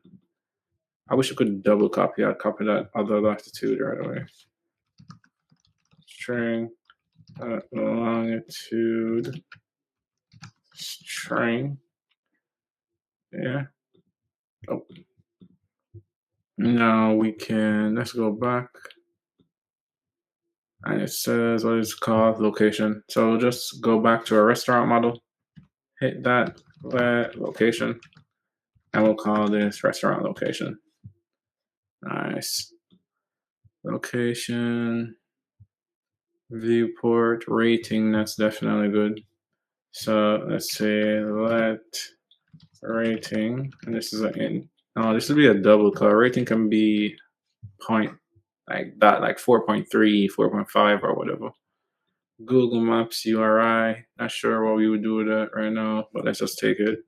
I wish I could double copy. I'd copy that other latitude right away. String longitude string. Yeah. Oh. Now we can, let's go back. And it says what it's called location. So just go back to our restaurant model, hit that location, and we'll call this restaurant location. Nice. Location, viewport, rating, that's definitely good. So let's say let rating, and this is this would be a double color. Rating can be point like that, like 4.3, 4.5 or whatever. Google Maps URI, not sure what we would do with that right now, but let's just take it.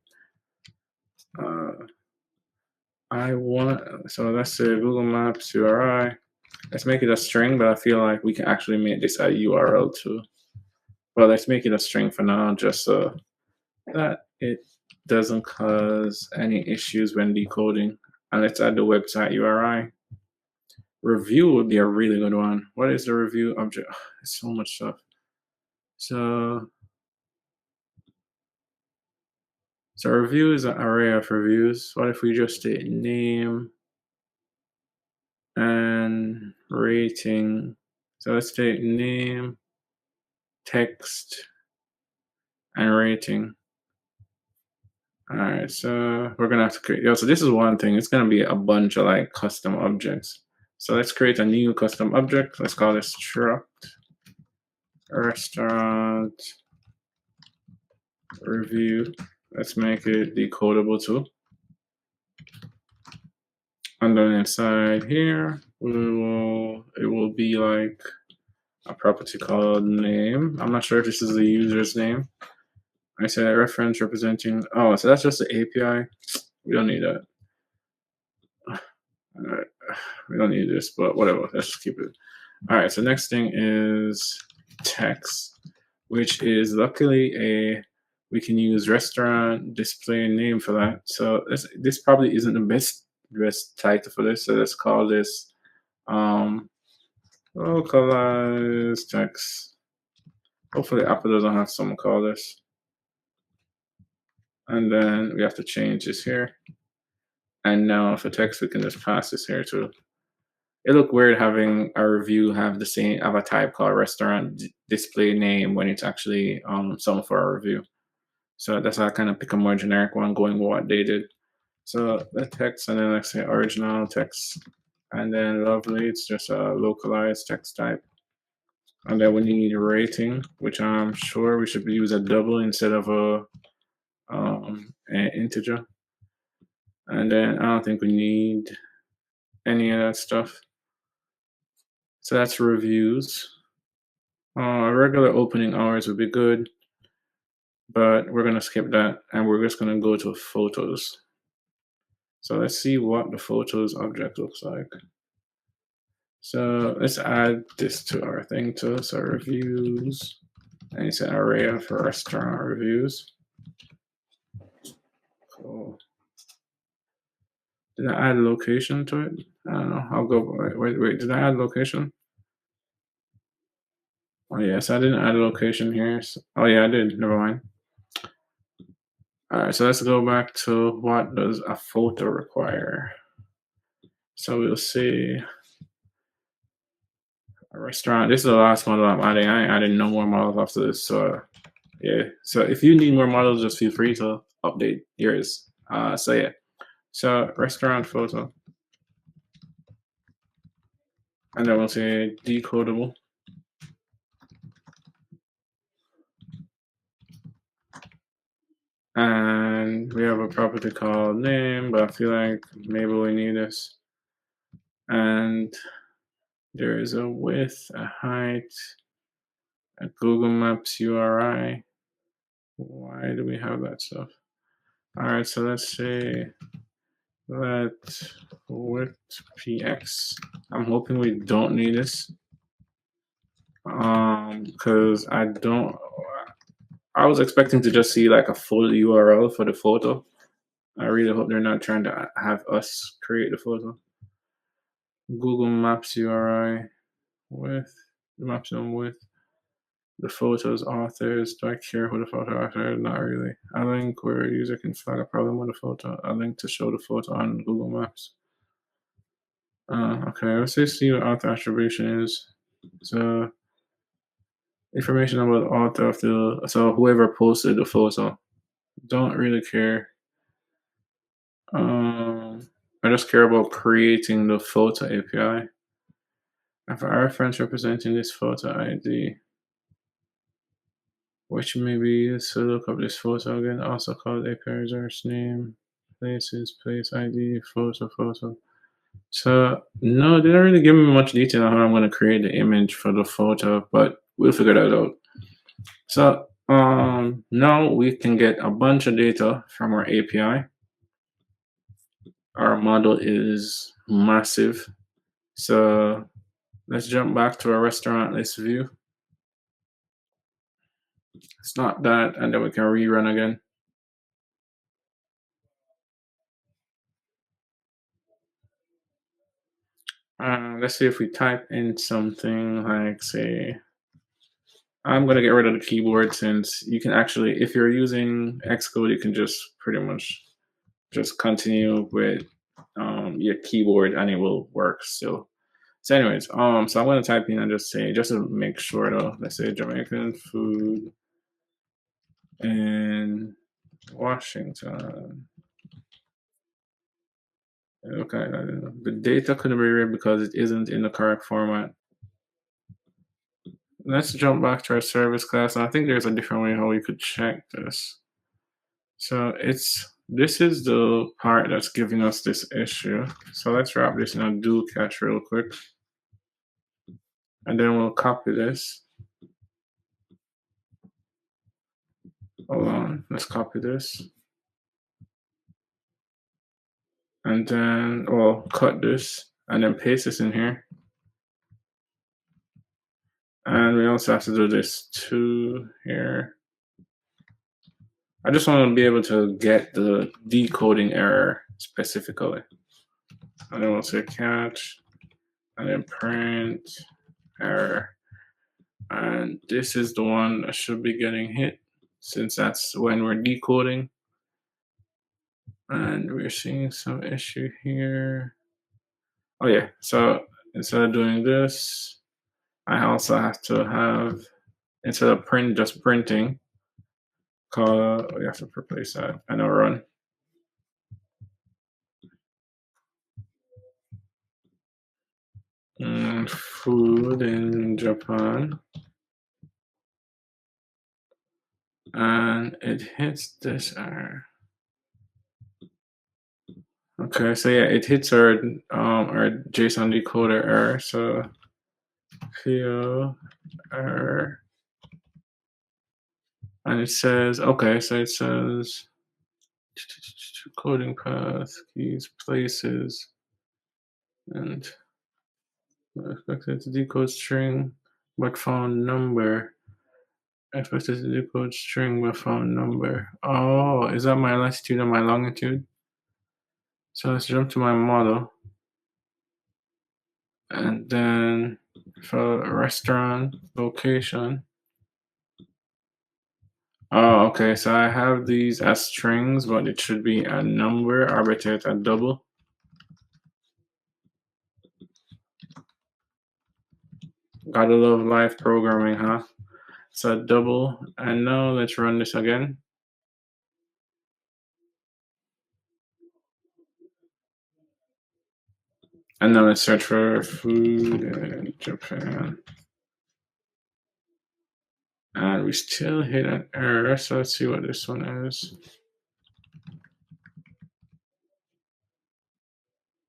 So let's say Google Maps URI. Let's make it a string, but I feel like we can actually make this a URL too. But let's make it a string for now, just so that it doesn't cause any issues when decoding. And let's add the website URI. Review would be a really good one. What is the review object? It's so much stuff. So review is an array of reviews. What if we just did name and rating? So let's take name, text, and rating. All right, so we're gonna have to create. So this is one thing. It's gonna be a bunch of like custom objects. So let's create a new custom object. Let's call this struct restaurant review. Let's make it decodable too. And then inside here, it will be like a property called name. I'm not sure if this is the user's name. I said reference representing. Oh, so that's just the API. We don't need that. We don't need this, but whatever. Let's just keep it. All right. So next thing is text, which is luckily we can use restaurant display name for that. So this probably isn't the best title for this. So let's call this localized text. Hopefully Apple doesn't have someone call this. And then we have to change this here. And now for text, we can just pass this here too. It looked weird having a review have a type called restaurant display name when it's actually someone for a review. So that's how I kind of pick a more generic one going with what they did. So the text, and then let's say original text, and then lovely, it's just a localized text type. And then we need a rating, which I'm sure we should use a double instead of an integer. And then I don't think we need any of that stuff. So that's reviews. Regular opening hours would be good, but we're gonna skip that and we're just gonna go to photos. So let's see what the photos object looks like. So let's add this to our thing too. So reviews, and it's an array of restaurant reviews. Cool. Did I add location to it? I don't know. I'll go. Wait. Did I add location? Oh yes, I didn't add a location here. Oh yeah, I did. Never mind. All right, so let's go back to what does a photo require. So we'll see a restaurant. This is the last model I'm adding. I ain't adding no more models after this. So yeah. So if you need more models, just feel free to update yours. So yeah. So restaurant photo. And then we'll say decodable. property called name, but I feel like maybe we need this. And there is a width, a height, a Google Maps URI. Why do we have that stuff? All right, so let's say let width px. I'm hoping we don't need this because I was expecting to just see like a full URL for the photo. I really hope they're not trying to have us create the photo. Google Maps URI with the maps on with the photos authors. Do I care who the photo author is? Not really. A link where a user can flag a problem with a photo. A link to show the photo on Google Maps. Okay, let's just see what author attribution is. So information about the author of so whoever posted the photo. Don't really care. I just care about creating the photo API. I have a reference representing this photo ID, which may be used to look up this photo again, also called API resource name, places, place ID, photo. So no, they don't really give me much detail on how I'm going to create the image for the photo, but we'll figure that out. So now we can get a bunch of data from our API. Our model is massive. So let's jump back to our restaurant list view. It's not that, and then we can rerun again. Let's see if we type in something like, say, I'm going to get rid of the keyboard since you can actually, if you're using Xcode, you can just pretty much just continue with your keyboard and it will work still. So anyways, so I'm going to type in and just say, just to make sure though, let's say Jamaican food in Washington. Okay, the data couldn't be read because it isn't in the correct format. Let's jump back to our service class. I think there's a different way how we could check this. So this is the part that's giving us this issue. So let's wrap this in a do catch real quick. And then we'll copy this. Hold on, let's copy this. And then we'll cut this and then paste this in here. And we also have to do this too here. I just want to be able to get the decoding error specifically. And then we'll say catch and then print error. And this is the one that should be getting hit since that's when we're decoding. And we're seeing some issue here. Oh yeah, so instead of doing this, I also have to have, instead of just printing, we have to replace that and I'll run. Food in Japan. And it hits this error. Okay, so yeah, it hits our JSON decoder error. So PO error. And it says, okay, so it says coding path, keys, places, and expected to decode string, but found number. Expected to decode string, but found number. Oh, is that my latitude and my longitude? So let's jump to my model. And then for restaurant location. Oh, okay. So I have these as strings, but it should be a number arbitrate at double. Gotta love live programming, huh? So double, and now let's run this again. And now let's search for food in Japan. And we still hit an error, so let's see what this one is.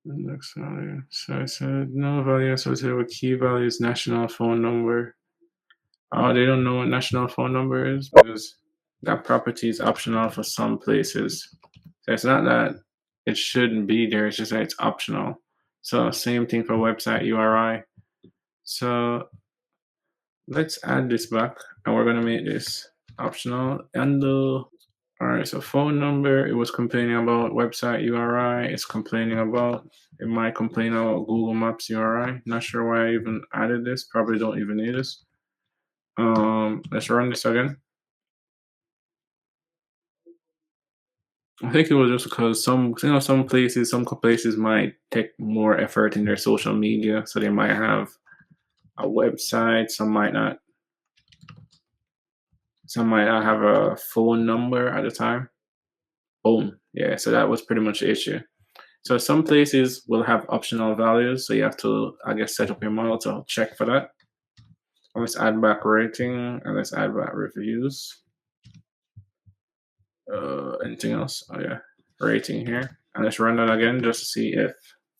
Index value. So I said no value associated with key values, national phone number. Oh, they don't know what national phone number is because that property is optional for some places. So it's not that it shouldn't be there, it's just that it's optional. So same thing for website URI. So let's add this back and we're gonna make this optional. And all right, so phone number, it was complaining about website URI, it's complaining about, it might complain about Google Maps URI. Not sure why I even added this, probably don't even need this. Let's run this again. I think it was just because some places might take more effort in their social media, so they might have a website, some might not have a phone number at the time. Boom. Yeah, so that was pretty much the issue. So some places will have optional values, so you have to, I guess, set up your model to check for that. Let's add back rating and let's add back reviews. Anything else? Oh yeah, rating here. And let's run that again just to see if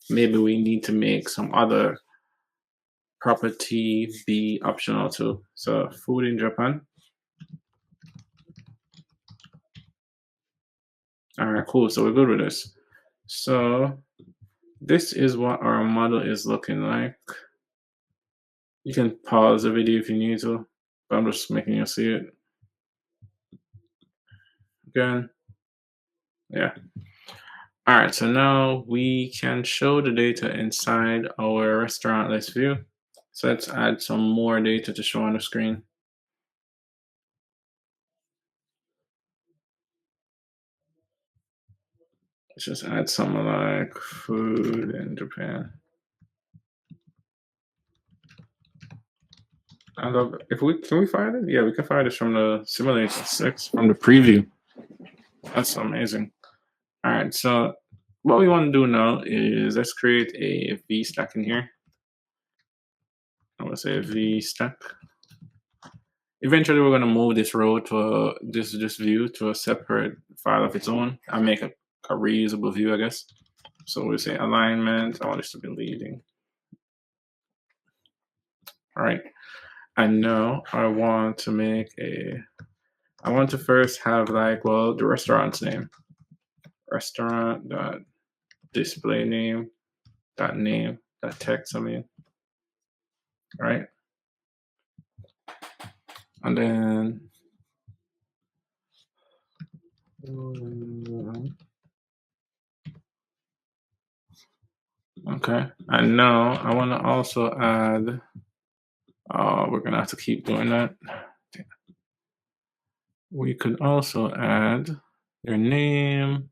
maybe we need to make some other property be optional too. So food in Japan. All right, cool. So we're good with this. So this is what our model is looking like. You can pause the video if you need to, but I'm just making you see it. Again. Yeah. All right, so now we can show the data inside our restaurant list view. So let's add some more data to show on the screen. Let's just add something like food in Japan. I love it. Can we find it? Yeah, we can find it from the simulation 6 from the preview. That's amazing. All right, so what we want to do now is let's create a V stack in here. I'm gonna say V stack. Eventually, we're gonna move this row to this view to a separate file of its own and make a reusable view, I guess. So we say alignment. I want this to be leading. All right, and now I want to first have the restaurant's name. Restaurant dot display name dot name dot text. All right, and then okay, and now I want to also add. We're gonna have to keep doing that. We could also add their name.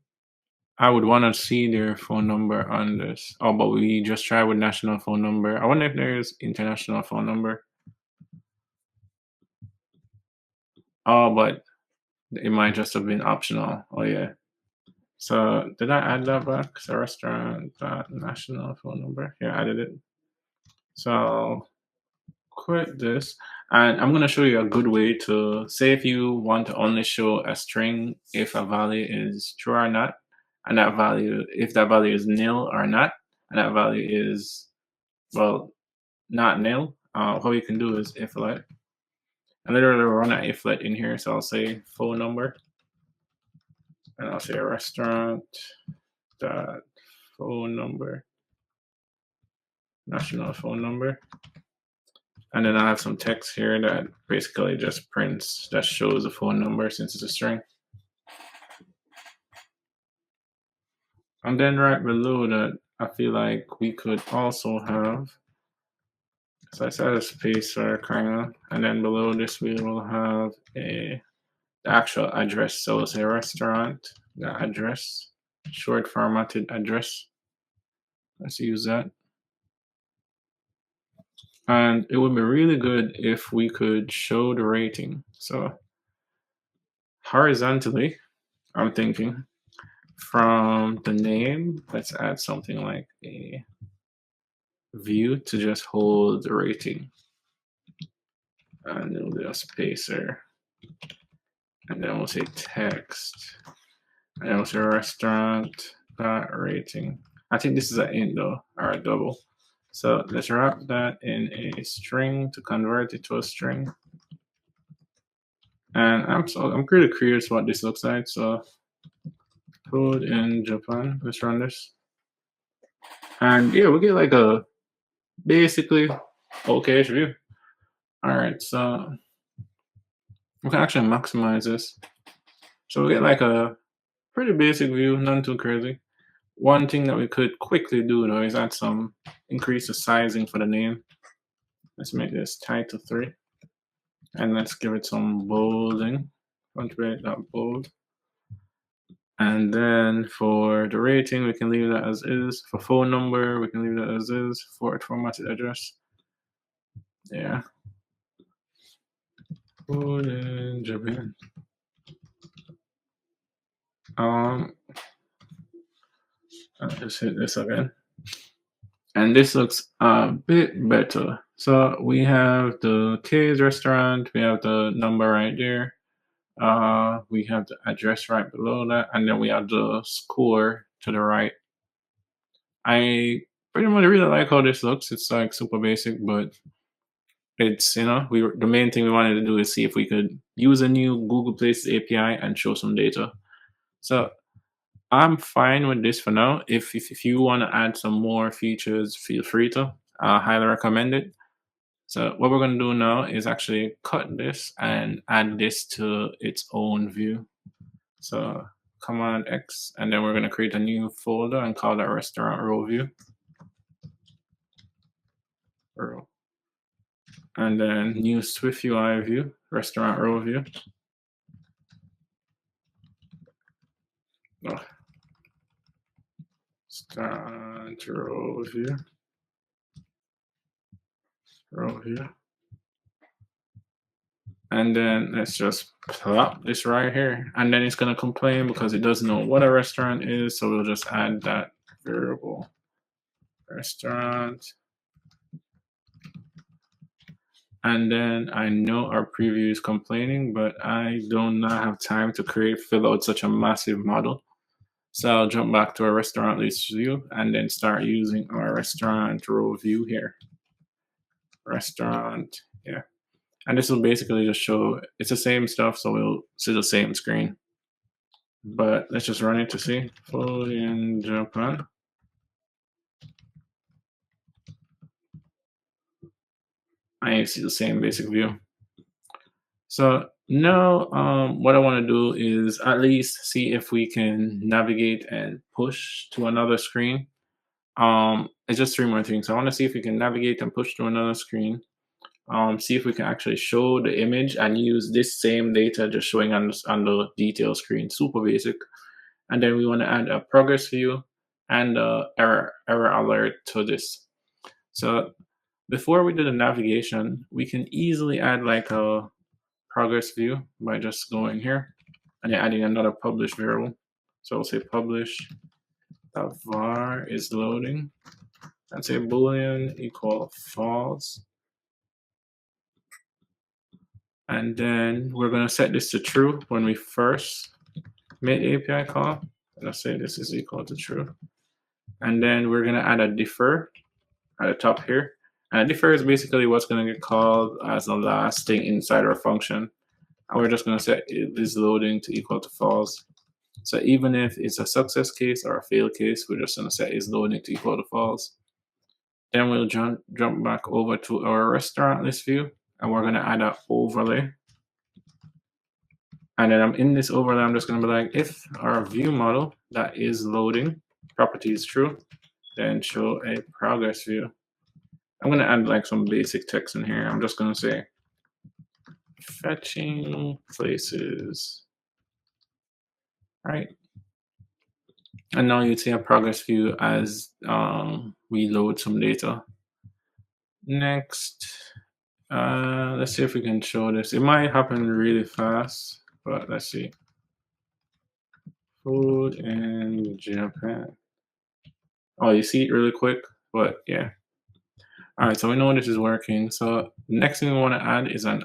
I would want to see their phone number on this. Oh, but we just try with national phone number. I wonder if there's international phone number. Oh, but it might just have been optional. Oh yeah. So did I add that back? So restaurant national phone number. Yeah, I added it. So quit this. And I'm gonna show you a good way to say if you want to only show a string if a value is true or not, and if that value is nil or not, and that value is not nil. What you can do is iflet. I literally run an iflet in here, so I'll say phone number, and I'll say restaurant dot phone number, national phone number, and then I have some text here that basically just prints that shows the phone number since it's a string. And then right below that, I feel like we could also have, so I set a spacer kind of, and then below this we will have the actual address. So it's a restaurant, the address, short formatted address. Let's use that. And it would be really good if we could show the rating. So horizontally, I'm thinking from the name, let's add something like a view to just hold the rating. And then we'll do a spacer. And then we'll say text. And then we'll say restaurant dot rating. I think this is an int though, or a double. So let's wrap that in a string to convert it to a string. And I'm pretty curious what this looks like. So code in Japan. Let's run this. And yeah, we get like a basically okay view. All right, so we can actually maximize this. So we get like a pretty basic view, none too crazy. One thing that we could quickly do though is add some increase the sizing for the name. Let's make this title 3. And let's give it some bolding. Don't rate that bold. And then for the rating, we can leave that as is. For phone number, we can leave that as is. For formatted address. Yeah. Code in Japan. I'll just hit this again. And this looks a bit better. So we have the K's restaurant, we have the number right there. We have the address right below that, and then we have the score to the right. I pretty much really like how this looks. It's like super basic, but it's, you know, the main thing we wanted to do is see if we could use a new Google Places API and show some data. So I'm fine with this for now. If you want to add some more features, feel free to. I highly recommend it. So what we're going to do now is actually cut this and add this to its own view. So Command X, and then we're going to create a new folder and call that restaurant row view. Row. And then new SwiftUI view, restaurant row view. Oh. Start row view. Row view. And then let's just plop this right here. And then it's going to complain because it doesn't know what a restaurant is. So we'll just add that variable restaurant. And then I know our preview is complaining, but I do not have time to fill out such a massive model. So I'll jump back to our restaurant list view and then start using our restaurant row view here. Restaurant, yeah. And this will basically just show, it's the same stuff, so we'll see the same screen. But let's just run it to see. Food in Japan. I see the same basic view. So now what I want to do is at least see if we can navigate and push to another screen. It's just 3 more things. I want to see if we can navigate and push to another screen. See if we can actually show the image and use this same data just showing on the detail screen. Super basic. And then we want to add a progress view and error alert to this. So before we do the navigation, we can easily add like a progress view by just going here and then adding another publish variable. So we'll say publish var is loading and say boolean equal false. And then we're going to set this to true when we first make the API call. Let's say this is equal to true. And then we're going to add a defer at the top here. And a defer is basically what's going to get called as the last thing inside our function. And we're just going to set this loading to equal to false. So even if it's a success case or a fail case, we're just going to set is loading to equal to false. Then we'll jump back over to our restaurant list view, and we're going to add an overlay. And then I'm in this overlay, I'm just going to be like, if our view model that is loading property is true, then show a progress view. I'm going to add like some basic text in here. I'm just going to say fetching places. All right. And now you'd see a progress view as we load some data. Next, let's see if we can show this. It might happen really fast, but let's see. Food in Japan. Oh, you see it really quick, but yeah. All right, so we know this is working. So next thing we want to add is an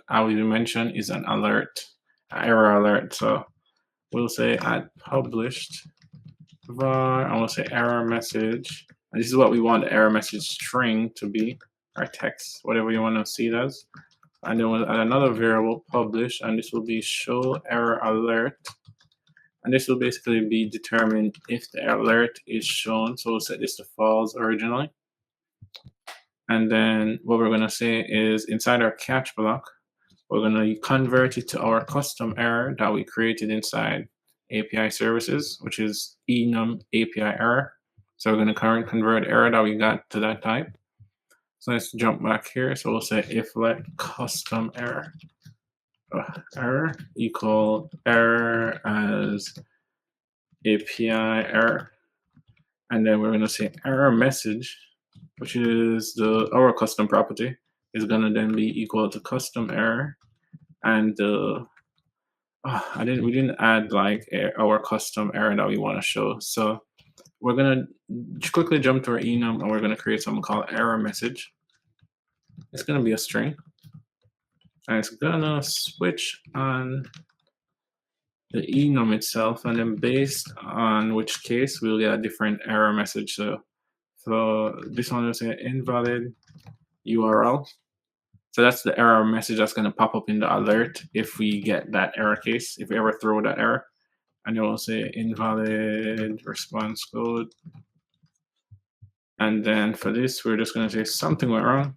alert, error alert. So we'll say add published var, I will say error message. And this is what we want the error message string to be, or text, whatever you want to see it as. And then we'll add another variable, publish, and this will be show error alert. And this will basically be determined if the alert is shown. So we'll set this to false originally. And then what we're going to say is inside our catch block, we're going to convert it to our custom error that we created inside API services, which is enum API error. So we're going to convert error that we got to that type. So let's jump back here. So we'll say if let custom error error equal error as API error, and then we're going to say error message, which is our custom property, is going to then be equal to custom error, and we didn't add like our custom error that we want to show. So we're going to quickly jump to our enum, and we're going to create something called error message. It's going to be a string, and it's going to switch on the enum itself, and then based on which case we'll get a different error message. So this one will say invalid URL. So that's the error message that's going to pop up in the alert if we get that error case, if we ever throw that error. And it will say invalid response code. And then for this, we're just going to say something went wrong.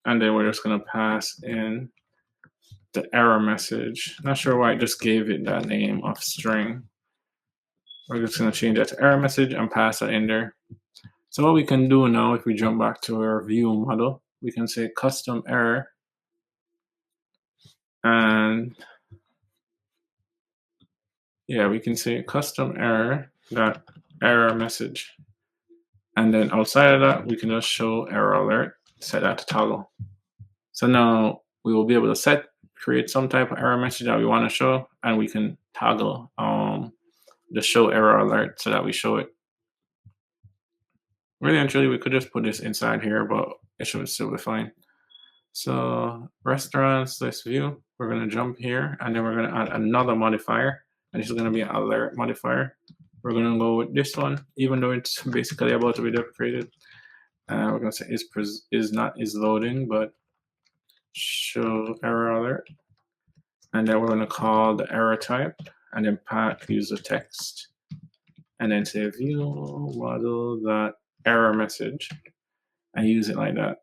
And then we're just going to pass in the error message. Not sure why I just gave it that name of string. We're just going to change that to error message and pass that in there. So what we can do now, if we jump back to our view model, we can say custom error, and yeah, we can say custom error dot error message, and then outside of that, we can just show error alert, set that to toggle. So now we will be able to create some type of error message that we want to show, and we can toggle the show error alert so that we show it. Really and truly, we could just put this inside here, but it should still be fine. So restaurants, let's view. We're going to jump here, and then we're going to add another modifier, and this is going to be an alert modifier. We're going to go with this one, even though it's basically about to be deprecated. We're going to say is loading, but show error alert. And then we're going to call the error type, and then user text, and then say view model dot error message, and use it like that.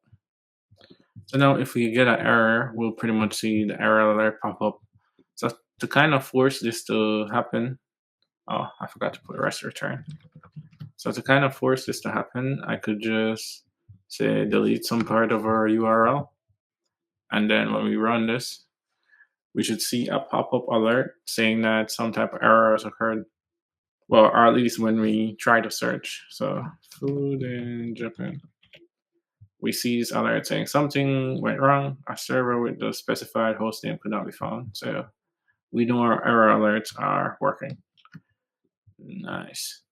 So now if we get an error, we'll pretty much see the error alert pop up. So to kind of force this to happen, oh, I forgot to put rest return. So to kind of force this to happen, I could just say delete some part of our URL. And then when we run this, we should see a pop-up alert saying that some type of error has occurred. Well, or at least when we try to search. So food in Japan. We see this alert saying something went wrong. A server with the specified host name could not be found. So we know our error alerts are working. Nice.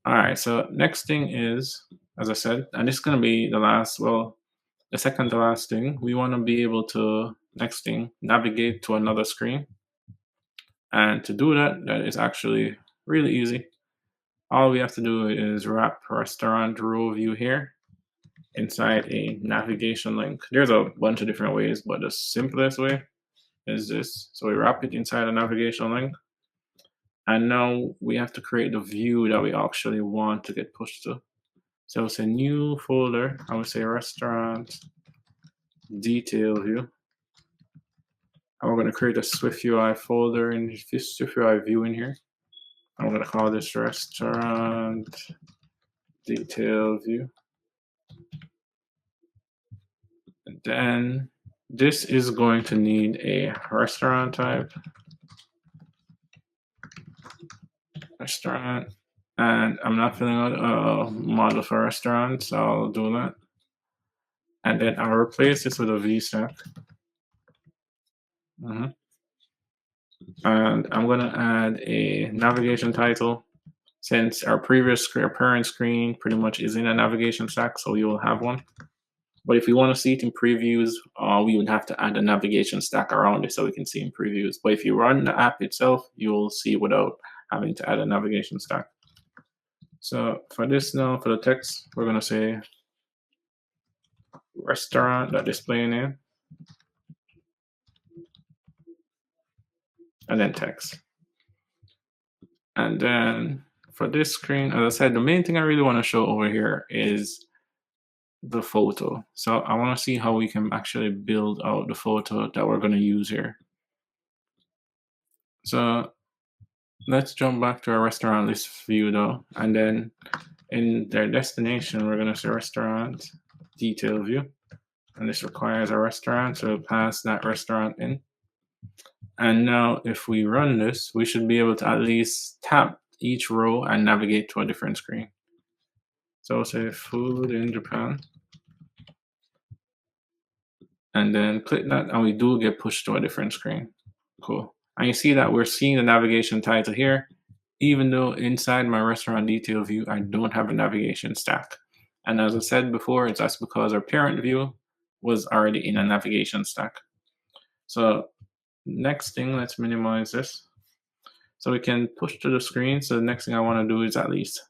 All right, so next thing is, as I said, and this is going to be the second to last thing. We want to be able to, next thing, navigate to another screen. And to do that, that is actually really easy. All we have to do is wrap restaurant row view here inside a navigation link. There's a bunch of different ways, but the simplest way is this. So we wrap it inside a navigation link. And now we have to create the view that we actually want to get pushed to. So it's a new folder. I would say restaurant detail view. And we're going to create a SwiftUI folder in this SwiftUI view in here. I'm going to call this restaurant detail view. And then this is going to need a restaurant type. Restaurant. And I'm not filling out a model for restaurant, so I'll do that. And then I'll replace this with a VStack. And I'm going to add a navigation title. Since our parent screen pretty much is in a navigation stack, so we will have one. But if we want to see it in previews, we would have to add a navigation stack around it so we can see in previews. But if you run the app itself, you'll see without having to add a navigation stack. So for this now, for the text, we're going to say restaurant.display name, and then text. And then for this screen, as I said, the main thing I really want to show over here is the photo. So I want to see how we can actually build out the photo that we're going to use here. So let's jump back to our restaurant list view though, and then in their destination, we're going to say restaurant detail view, and this requires a restaurant, so we'll pass that restaurant in. And now if we run this, we should be able to at least tap each row and navigate to a different screen. So we'll say food in Japan, and then click that, and we do get pushed to a different screen. Cool. And you see that we're seeing the navigation title here, even though inside my restaurant detail view, I don't have a navigation stack. And as I said before, that's because our parent view was already in a navigation stack. So next thing, let's minimize this. So we can push to the screen. So the next thing I want to do is at least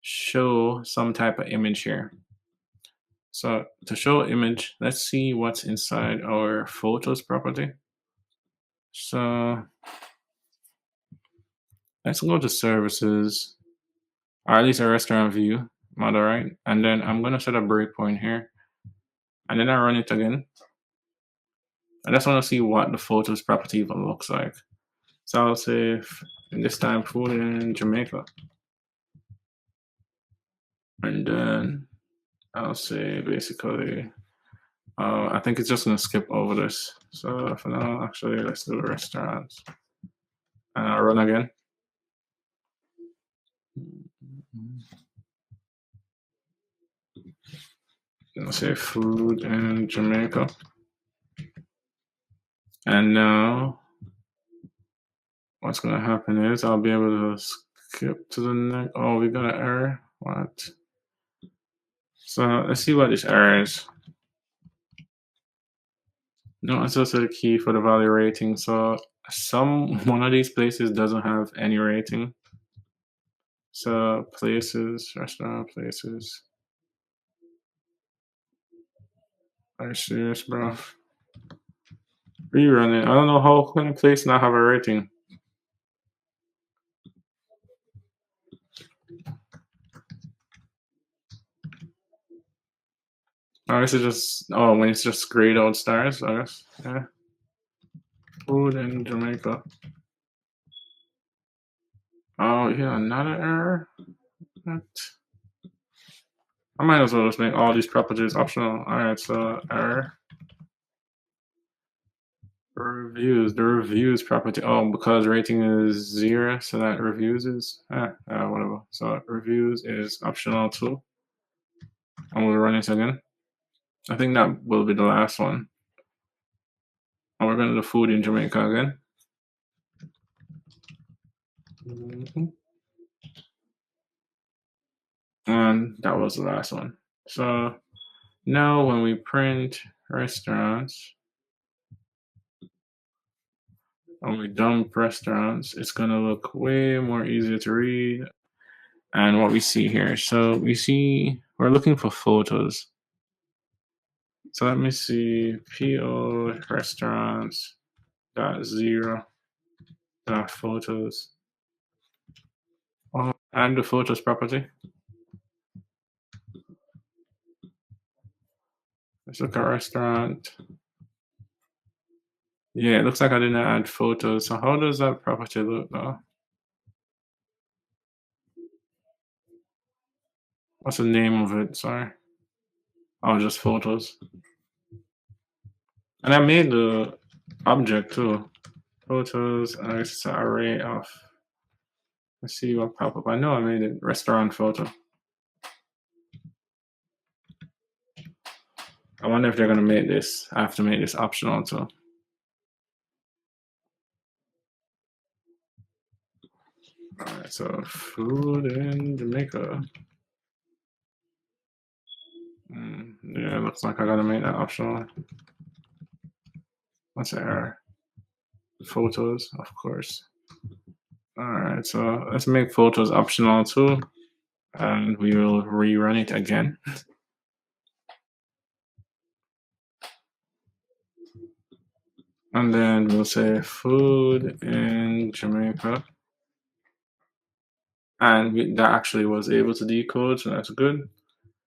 show some type of image here. So to show image, let's see what's inside our photos property. So let's go to services, or at least a restaurant view model, right? And then I'm going to set a breakpoint here. And then I run it again. I just want to see what the photos property even looks like. So I'll say, in this time, food in Jamaica. And then I'll say basically, I think it's just going to skip over this. So for now, actually, let's do restaurants. And I'll run again. I'll say food in Jamaica. And now what's going to happen is I'll be able to skip to the next. Oh, we got an error. What? So let's see what this error is. No, it's also the key for the value rating. So one of these places doesn't have any rating. So places, restaurant places. Are you serious, bro? Rerun it. I don't know how can a place not have a rating. I guess it's just when it's just grayed out stars, I guess. Yeah. Food in Jamaica. Oh yeah, another error. What? I might as well just make all these properties optional. Alright, so error. Reviews. The reviews property. Oh, because rating is 0, so that reviews is whatever. So reviews is optional too. And we'll run it again. I think that will be the last one. And we're going to do food in Jamaica again. And that was the last one. So now when we print restaurants, when we dump restaurants, it's going to look way more easier to read. And what we see here, so we see we're looking for photos. So let me see, PO restaurants dot 0 dot photos. And the photos property. Let's look at restaurant. Yeah, it looks like I didn't add photos. So how does that property look though? What's the name of it? Sorry. Oh, just photos. And I made the object too. Photos, I guess it's an array of. Let's see what pop up. I know I made it restaurant photo. I wonder if they're gonna make this. I have to make this optional too. Alright, so food in Jamaica. Yeah, looks like I gotta make that optional. What's the error? Photos, of course. All right, so let's make photos optional too, and we will rerun it again. And then we'll say food in Jamaica. And that actually was able to decode, so that's good.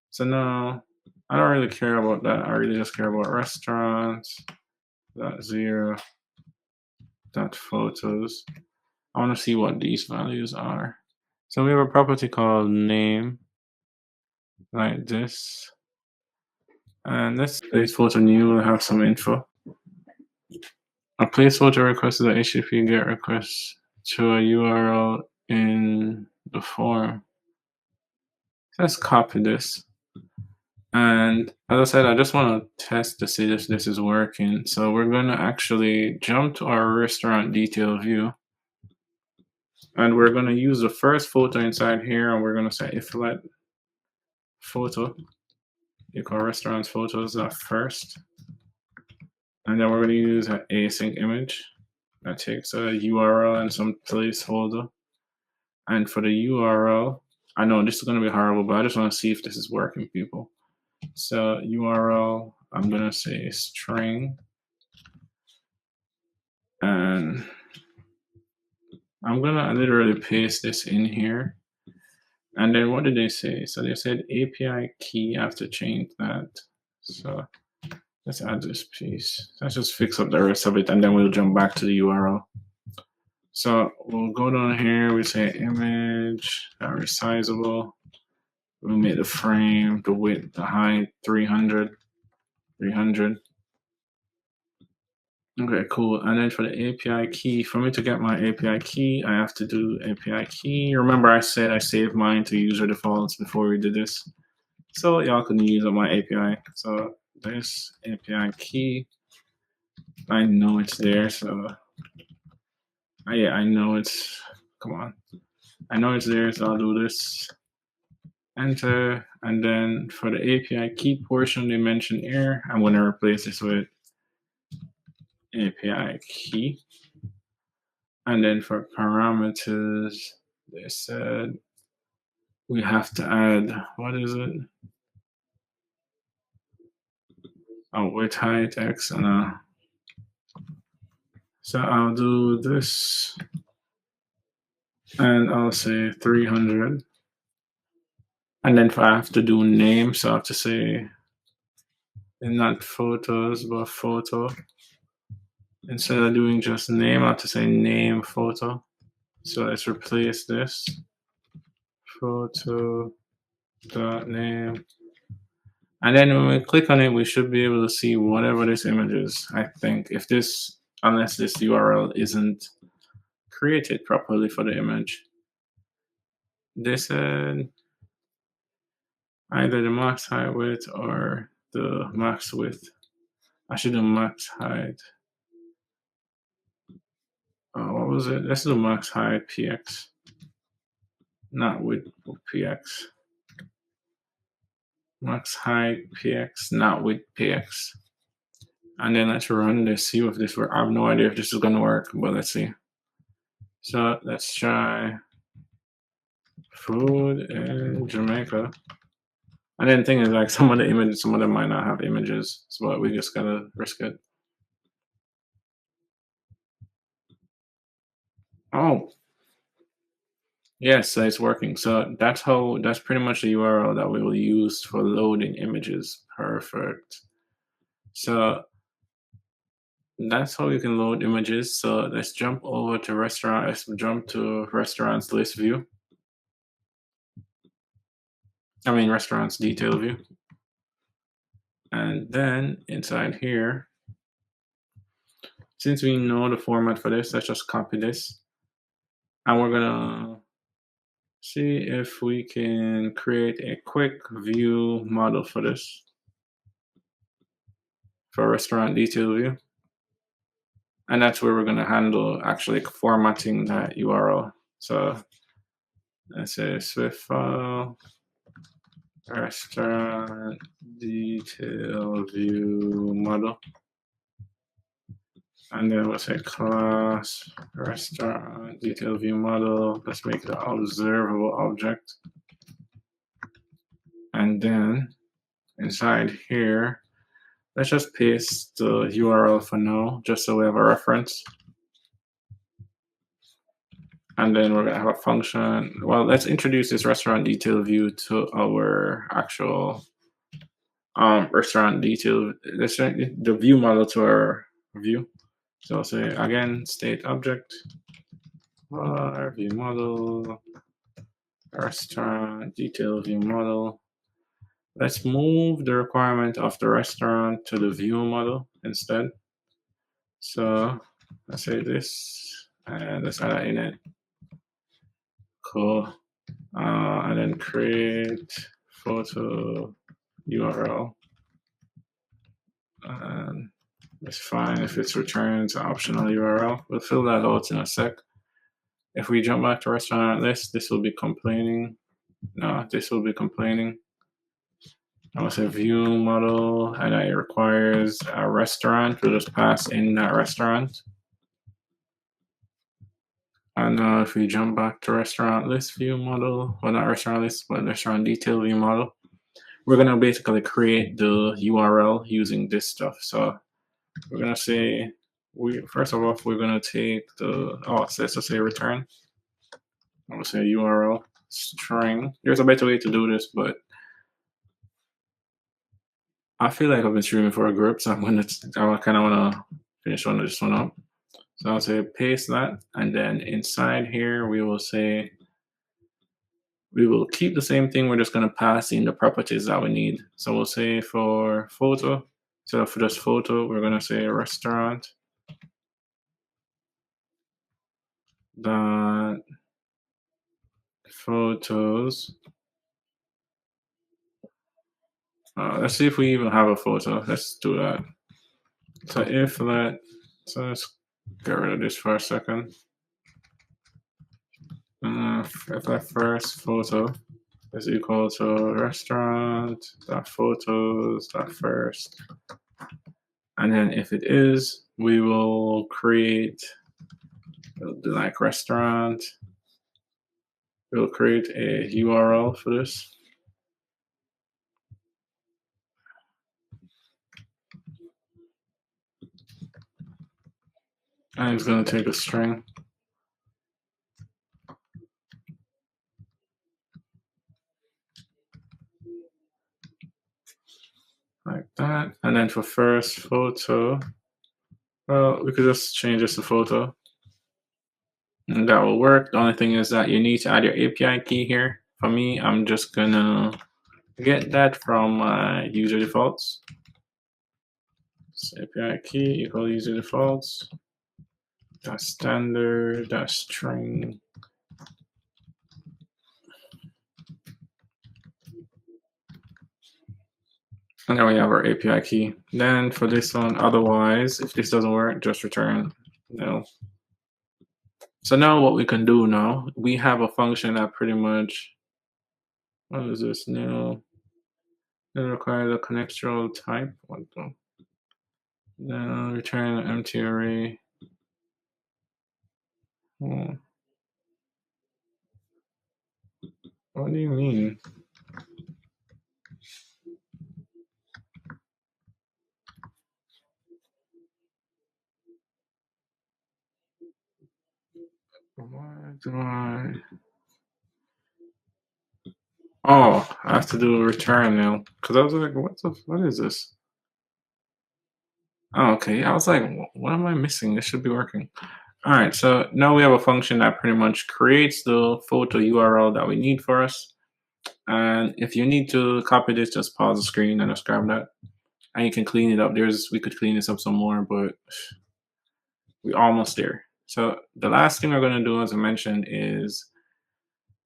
So now I don't really care about that. I really just care about restaurants, dot zero, dot photos. I want to see what these values are. So we have a property called name, like this. And let's place photo new, we'll have some info. A place photo request is an issue if you get requests to a URL in the form. Let's copy this. And as I said, I just want to test to see if this is working. So we're going to actually jump to our restaurant detail view. And we're going to use the first photo inside here. And we're going to say if let photo equal restaurants photos first. And then we're going to use an async image that takes a URL and some placeholder. And for the URL, I know this is going to be horrible, but I just want to see if this is working, people. So URL, I'm going to say string. And I'm going to literally paste this in here. And then what did they say? So they said API key, I have to change that. So let's add this piece. Let's just fix up the rest of it, and then we'll jump back to the URL. So we'll go down here, we say image, resizable. We'll make the frame, the width, the height, 300. Okay, cool. And then for the API key, for me to get my API key, I have to do API key. Remember I said I saved mine to user defaults before we did this. So y'all can use my API. So this API key, I know it's there. So yeah, I know it's, come on. I know it's there, so I'll do this. Enter. And then for the API key portion they mentioned here, I'm going to replace this with API key. And then for parameters, they said we have to add, what is it? Oh, width, height, X, and so I'll do this, and I'll say 300. And then if I have to do name, so I have to say not photos, but photo. Instead of doing just name, I have to say name photo. So let's replace this. Photo dot name. And then when we click on it, we should be able to see whatever this image is. I think if this, unless this URL isn't created properly for the image. They said either the max height width or the max width. I should do max height. What was it? Let's do max height px, not width px. Max height px, not width px. And then let's run this, see if this works. I have no idea if this is going to work, but let's see. So let's try food in Jamaica. And then the thing is, like, some of the images, some of them might not have images, so we just gotta risk it. Oh, yes, so it's working. So that's pretty much the URL that we will use for loading images. Perfect. So that's how you can load images. So let's jump over to restaurant. Let's jump to restaurants list view. I mean restaurants detail view. And then inside here, since we know the format for this, let's just copy this. And we're gonna see if we can create a quick view model for this, for restaurant detail view. And that's where we're going to handle actually formatting that URL. So let's say Swift file, restaurant detail view model. And then we'll say class restaurant detail view model. Let's make it an observable object. And then inside here, let's just paste the URL for now, just so we have a reference. And then we're gonna have a function. Well, let's introduce this restaurant detail view to our actual restaurant detail. Let's the view model to our view. So I'll say again, state object, view model, restaurant detail view model. Let's move the requirement of the restaurant to the view model instead. So let's say this, and let's add that in it. Cool. And then create photo URL. And it's fine if it's returns optional URL. We'll fill that out in a sec. If we jump back to restaurant list, this will be complaining. No, this will be complaining. I will say view model, and it requires a restaurant. We'll just pass in that restaurant. And if we jump back to restaurant list view model, well, not restaurant list, but restaurant detail view model, we're going to basically create the URL using this stuff. So we're going to say, first of all, we're going to take the, so let's just say return. I'm going to say URL string. There's a better way to do this, but I feel like I've been streaming for a group, so I kind of want to finish this one up. So I'll say paste that, and then inside here we will say, we will keep the same thing. We're just going to pass in the properties that we need. So we'll say for photo, so for just photo, we're going to say restaurant dot photos. Let's see if we even have a photo. Let's do that. So if that, so let's get rid of this for a second. If that first photo is equal to restaurant.photos.first. And then if it is, we will create, we'll do like restaurant. We'll create a URL for this. And it's going to take a string. Like that. And then for first photo, well, we could just change this to photo. And that will work. The only thing is that you need to add your API key here. For me, I'm just going to get that from user defaults. So API key equal user defaults. That's standard, that's string. And then we have our API key. Then for this one, otherwise, if this doesn't work, just return nil. So now what we can do now, we have a function that pretty much, what is this nil? It requires a contextual type. Now return an empty array. What do you mean? Why do I? Oh, I have to do a return now. Because I was like, what is this? Oh, okay. I was like, what am I missing? This should be working. All right, so now we have a function that pretty much creates the photo URL that we need for us. And if you need to copy this, just pause the screen and just grab that. And you can clean it up. We could clean this up some more, but we're almost there. So the last thing we're going to do, as I mentioned, is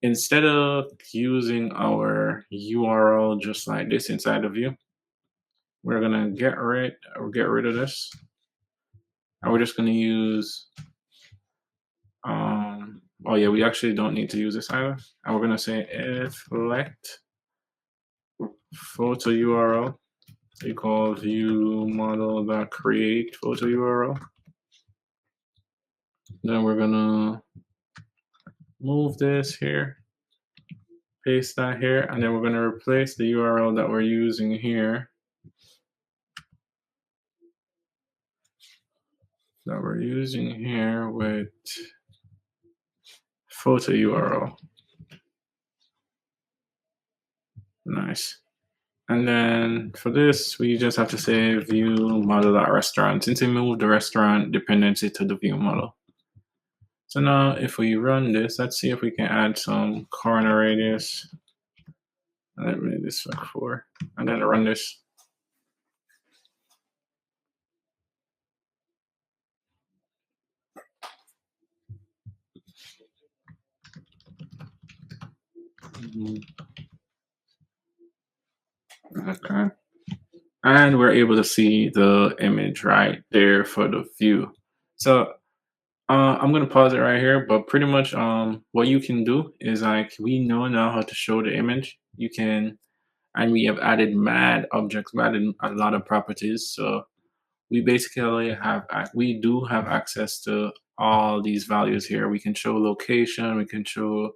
instead of using our URL just like this inside the view, we're going to get rid of this. And we're just going to use, oh yeah, we actually don't need to use this either. And we're going to say if let photo URL. So you call view model.create photo URL. Then we're gonna move this here, paste that here, and then we're gonna replace the URL that we're using here. With photo URL. Nice. And then for this, we just have to say view model.restaurant since we moved the restaurant dependency to the view model. So now if we run this, let's see if we can add some corner radius. Let me make this like 4. And then run this. Okay. And we're able to see the image right there for the view. So I'm gonna pause it right here, but pretty much what you can do is like we know now how to show the image. You can, and we have added mad objects, we added a lot of properties. So we basically we do have access to all these values here. We can show location, we can show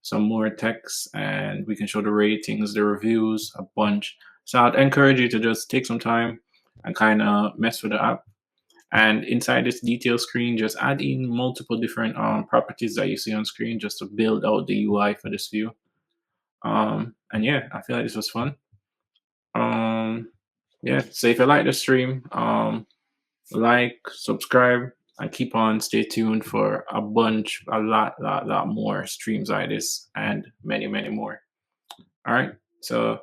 some more text, and we can show the ratings, the reviews, a bunch. So I'd encourage you to just take some time and kind of mess with the app. And inside this detail screen, just add in multiple different properties that you see on screen just to build out the UI for this view. And yeah, I feel like this was fun. Yeah, so if you like the stream, like, subscribe, and keep on stay tuned for a lot more streams like this and many more. All right. So